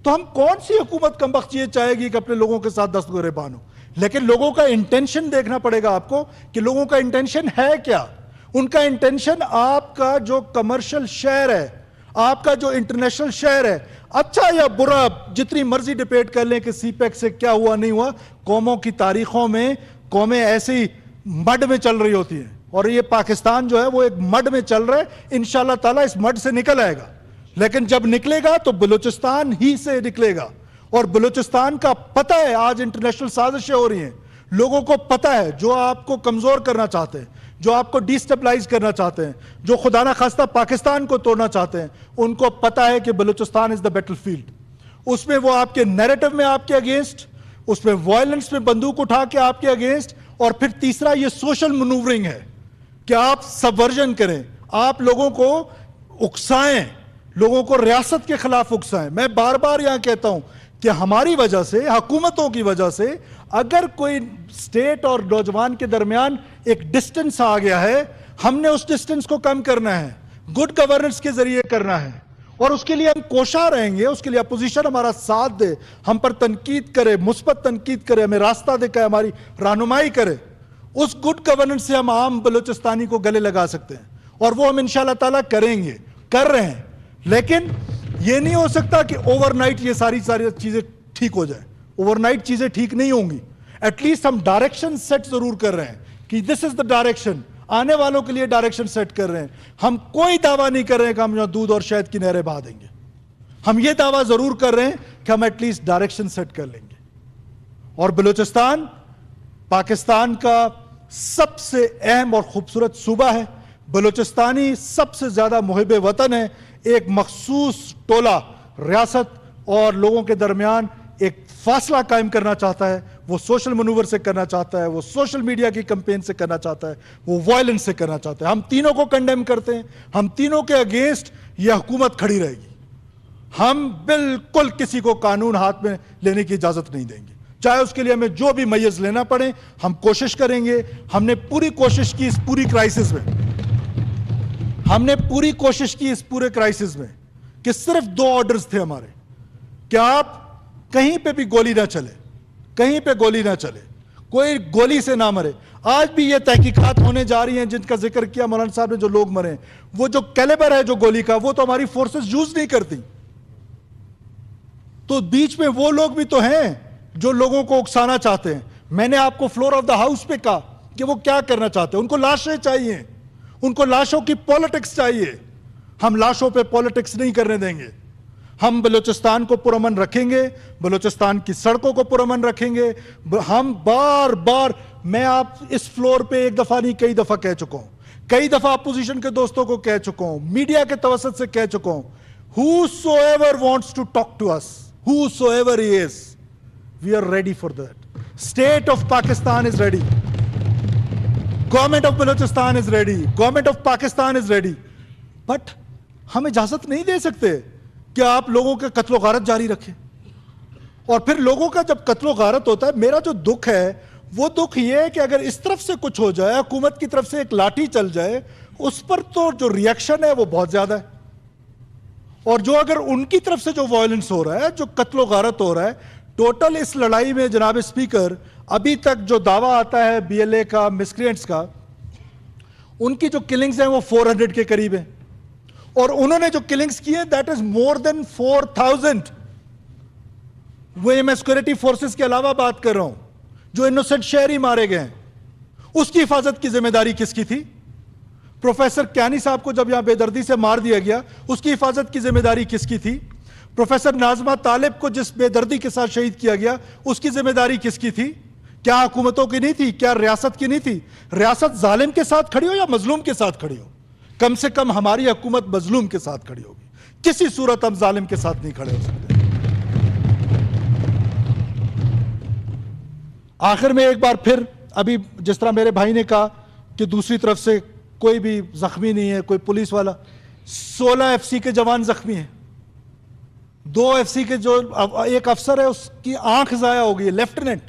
तो हम कौन सी हुकूमत कमबख्त ये चाहेगी कि अपने लोगों के साथ दस्तगिरबान हो? लेकिन लोगों का इंटेंशन देखना पड़ेगा आपको कि लोगों का इंटेंशन है क्या। उनका इंटेंशन आपका जो कमर्शियल शहर है, आपका जो इंटरनेशनल शहर है, अच्छा या बुरा जितनी मर्जी डिबेट कर लें कि सीपेक से क्या हुआ नहीं हुआ, कौमों की तारीखों में कौमें ऐसे ही मड में चल रही होती हैं, और ये पाकिस्तान जो है वो एक मड में चल रहा है। इंशाल्लाह ताला इस मड से निकल आएगा, लेकिन जब निकलेगा तो बलूचिस्तान ही से निकलेगा। और बलूचिस्तान का पता है आज इंटरनेशनल साजिशें हो रही हैं, लोगों को पता है जो आपको कमजोर करना चाहते हैं, जो आपको डिस्टेबलाइज करना चाहते हैं, जो खुदा ना खास्ता पाकिस्तान को तोड़ना चाहते हैं, उनको पता है कि बलूचिस्तान इज द बैटलफील्ड। उसमें वो आपके नैरेटिव में आपके अगेंस्ट, उसमें वायलेंस में बंदूक उठा के आपके अगेंस्ट, और फिर तीसरा ये सोशल मनूवरिंग है कि आप सबवर्जन करें, आप लोगों को उकसाएं, लोगों को रियासत के खिलाफ उकसाएं। मैं बार बार यहां कहता हूं कि हमारी वजह से, हुकूमतों की वजह से, अगर कोई स्टेट और नौजवान के दरमियान एक डिस्टेंस आ गया है, हमने उस डिस्टेंस को कम करना है, गुड गवर्नेंस के जरिए करना है, और उसके लिए हम कोशा रहेंगे। उसके लिए अपोजिशन हमारा साथ दे, हम पर तनकीद करे, मुस्बत तनकीद करे, हमें रास्ता दिखाए, हमारी रहनुमाई करे। उस गुड गवर्नेंस से हम आम बलूचिस्तानी को गले लगा सकते हैं, और वो हम इंशाल्लाह ताला करेंगे, कर रहे हैं। लेकिन ये नहीं हो सकता कि ओवरनाइट ये सारी चीजें ठीक हो जाए। ओवरनाइट चीजें ठीक नहीं होंगी। एटलीस्ट हम डायरेक्शन सेट जरूर कर रहे हैं कि दिस इज द डायरेक्शन, आने वालों के लिए डायरेक्शन सेट कर रहे हैं। हम कोई दावा नहीं कर रहे हैं कि हम दूध और शहद की नहरें बहा देंगे। हम ये दावा जरूर कर रहे हैं कि हम एटलीस्ट डायरेक्शन सेट कर लेंगे। और बलूचिस्तान पाकिस्तान का सबसे अहम और खूबसूरत सूबा है। बलूचिस्तानी सबसे ज्यादा मुहिब वतन है। एक मखसूस टोला रियासत और लोगों के दरमियान एक फासला कायम करना चाहता है। वो सोशल मनूवर से करना चाहता है, वो सोशल मीडिया की कैंपेन से करना चाहता है, वो वायलेंस से करना चाहता है। हम तीनों को कंडेम करते हैं। हम तीनों के अगेंस्ट ये हुकूमत खड़ी रहेगी। हम बिल्कुल किसी को कानून हाथ में लेने की इजाजत नहीं देंगे, चाहे उसके लिए हमें जो भी मैयज लेना पड़े। हम कोशिश करेंगे। हमने पूरी कोशिश की इस पूरी क्राइसिस में, हमने पूरी कोशिश की इस पूरे क्राइसिस में कि सिर्फ 2 ऑर्डर्स थे हमारे कि आप कहीं पे भी गोली ना चले, कहीं पे गोली ना चले, कोई गोली से ना मरे। आज भी ये तहकीकात होने जा रही हैं जिनका जिक्र किया मौलाना साहब ने, जो लोग मरे, वो जो कैलिबर है जो गोली का, वो तो हमारी फोर्सेस यूज नहीं करती। तो बीच में वो लोग भी तो हैं जो लोगों को उकसाना चाहते हैं। मैंने आपको फ्लोर ऑफ द हाउस पे कहा कि वो क्या करना चाहते हैं। उनको लाशें चाहिए, उनको लाशों की पॉलिटिक्स चाहिए। हम लाशों पे पॉलिटिक्स नहीं करने देंगे। हम बलूचिस्तान को पुरअमन रखेंगे, बलूचिस्तान की सड़कों को पुरअमन रखेंगे। हम बार बार, मैं आप इस फ्लोर पे एक दफा नहीं कई दफा कह चुका हूं, कई दफा अपोजिशन के दोस्तों को कह चुका हूं, मीडिया के तवसत से कह चुका हूं, whosoever wants to talk to us, whosoever he is, we are ready for that. State of Pakistan is ready. Government of Balochistan is ready. Government of Pakistan is ready. But हम इजाजत नहीं दे सकते कि आप लोगों के कत्लो गारत जारी रखें। और फिर लोगों का जब कत्लो गारत होता है, मेरा जो दुख है वो दुख ये है कि अगर इस तरफ से कुछ हो जाए, हुकूमत की तरफ से एक लाठी चल जाए, उस पर तो जो रिएक्शन है वो बहुत ज्यादा है। اور جو اگر ان کی طرف سے جو وائلنس ہو رہا ہے, جو قتل و غارت ہو رہا ہے, ٹوٹل اس لڑائی میں جناب اسپیکر ابھی تک جو دعویٰ آتا ہے بی ایل اے کا, مسکرینٹس کا, ان کی جو کلنگز ہیں وہ 400 کے قریب ہیں, اور انہوں نے جو کلنگز کی ہیں دیٹ از مور دین 4000. وہ میں سیکورٹی فورسز کے علاوہ بات کر رہا ہوں. جو انوسنٹ شہری مارے گئے ہیں اس کی حفاظت کی ذمہ داری کس کی تھی؟ پروفیسر کیانی صاحب کو جب یہاں بے دردی سے مار دیا گیا اس کی حفاظت کی ذمہ داری کس کی تھی؟ پروفیسر ناظمہ طالب کو جس بے دردی کے ساتھ شہید کیا گیا اس کی ذمہ داری کس کی تھی؟ کیا حکومتوں کی نہیں تھی؟ کیا ریاست کی نہیں تھی؟ ریاست ظالم کے ساتھ کھڑی ہو یا مظلوم کے ساتھ کھڑی ہو؟ کم سے کم ہماری حکومت مظلوم کے ساتھ کھڑی ہوگی, کسی صورت ہم ظالم کے ساتھ نہیں کھڑے ہو سکتے. آخر میں ایک بار پھر, ابھی جس طرح میرے بھائی نے کہا کہ دوسری طرف سے کوئی بھی زخمی نہیں ہے, کوئی پولیس والا, 16 ایف سی کے جوان زخمی ہیں, 2 ایف سی کے جو ایک افسر ہے اس کی آنکھ ضائع ہو گئی ہے, لیفٹیننٹ,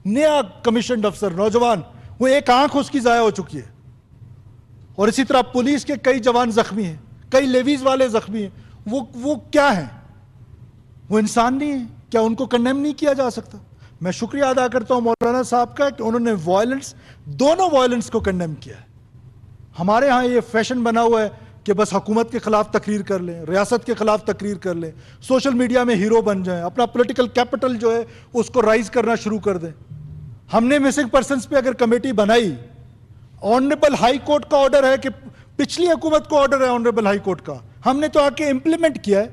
نیا کمیشنڈ افسر, نوجوان, وہ ایک آنکھ اس کی ضائع ہو چکی ہے. اور اسی طرح پولیس کے کئی جوان زخمی ہیں, کئی لیویز والے زخمی ہیں. وہ کیا ہیں؟ وہ انسان نہیں ہیں کیا؟ ان کو کنڈیم نہیں کیا جا سکتا؟ میں شکریہ ادا کرتا ہوں مولانا صاحب کا کہ انہوں نے وائلنس, دونوں وائلنس کو کنڈیم کیا ہے. ہمارے ہاں یہ فیشن بنا ہوا ہے کہ بس حکومت کے خلاف تقریر کر لیں, ریاست کے خلاف تقریر کر لیں, سوشل میڈیا میں ہیرو بن جائیں, اپنا پولیٹیکل کیپٹل جو ہے اس کو رائز کرنا شروع کر دیں. ہم نے مسنگ پرسنز پہ اگر کمیٹی بنائی, آنریبل ہائی کورٹ کا آرڈر ہے کہ پچھلی حکومت کو آرڈر ہے آنریبل ہائی کورٹ کا, ہم نے تو آ کے امپلیمنٹ کیا ہے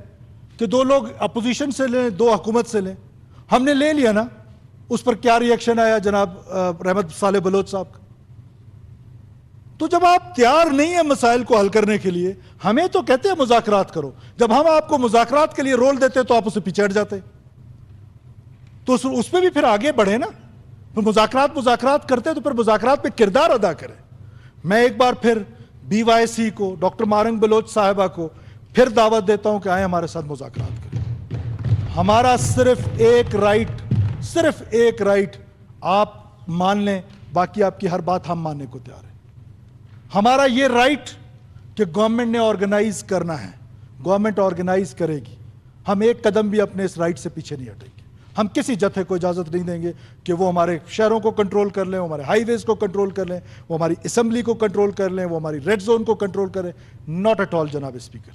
کہ 2 لوگ اپوزیشن سے لیں, 2 حکومت سے لیں. ہم نے لے لیا نا. اس پر کیا ری ایکشن آیا جناب رحمت صالح بلوچ صاحب کا؟ تو جب آپ تیار نہیں ہیں مسائل کو حل کرنے کے لیے, ہمیں تو کہتے ہیں مذاکرات کرو, جب ہم آپ کو مذاکرات کے لیے رول دیتے تو آپ اسے پیچھے ہٹ جاتے. تو اس پہ بھی پھر آگے بڑھے نا. مذاکرات کرتے تو پھر مذاکرات پہ کردار ادا کریں. میں ایک بار پھر بی وائی سی کو, ڈاکٹر مارنگ بلوچ صاحبہ کو پھر دعوت دیتا ہوں کہ آئیں ہمارے ساتھ مذاکرات کریں. ہمارا صرف ایک رائٹ آپ مان لیں, باقی آپ کی ہر بات ہم ماننے کو تیار ہیں. ہمارا یہ رائٹ کہ گورنمنٹ نے آرگنائز کرنا ہے, گورنمنٹ آرگنائز کرے گی. ہم ایک قدم بھی اپنے اس رائٹ سے پیچھے نہیں ہٹیں گے. ہم کسی جتھے کو اجازت نہیں دیں گے کہ وہ ہمارے شہروں کو کنٹرول کر لیں, وہ ہمارے ہائی ویز کو کنٹرول کر لیں, وہ ہماری اسمبلی کو کنٹرول کر لیں, وہ ہماری ریڈ زون کو کنٹرول کریں. ناٹ ایٹ آل جناب اسپیکر.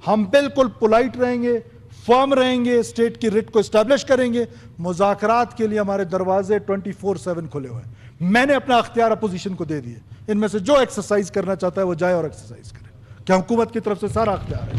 ہم بالکل پولائٹ رہیں گے, فرم رہیں گے, اسٹیٹ کی ریٹ کو اسٹیبلش کریں گے. مذاکرات کے لیے ہمارے دروازے 24/7 کھلے ہوئے ہیں. میں نے اپنا اختیار اپوزیشن کو دے دیے. ان میں سے جو ایکسرسائز کرنا چاہتا ہے وہ جائے اور ایکسرسائز کرے, کہ حکومت کی طرف سے سارا اختیار ہے.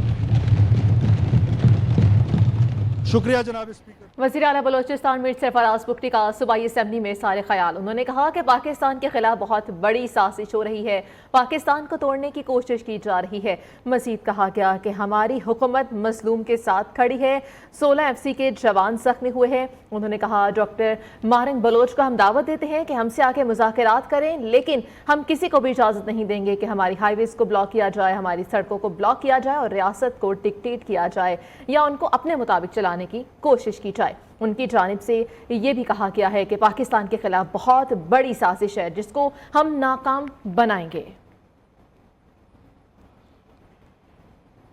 شکریہ جناب اسپیکر. وزیر اعلیٰ بلوچستان میر سرفراز بگٹی کا صوبائی اسمبلی میں سارے خیال. انہوں نے کہا کہ پاکستان کے خلاف بہت بڑی سازش ہو رہی ہے, پاکستان کو توڑنے کی کوشش کی جا رہی ہے. مزید کہا گیا کہ ہماری حکومت مظلوم کے ساتھ کھڑی ہے. 16 ایف سی کے جوان زخمی ہوئے ہیں. انہوں نے کہا ڈاکٹر مارنگ بلوچ کو ہم دعوت دیتے ہیں کہ ہم سے آ کے مذاکرات کریں, لیکن ہم کسی کو بھی اجازت نہیں دیں گے کہ ہماری ہائی ویز کو بلاک کیا جائے, ہماری سڑکوں کو بلاک کیا جائے اور ریاست کو ڈکٹیٹ کیا جائے یا ان کو اپنے مطابق چلانے کی کوشش کی جائے. ان کی جانب سے یہ بھی کہا گیا ہے کہ پاکستان کے خلاف بہت بڑی سازش ہے جس کو ہم ناکام بنائیں گے.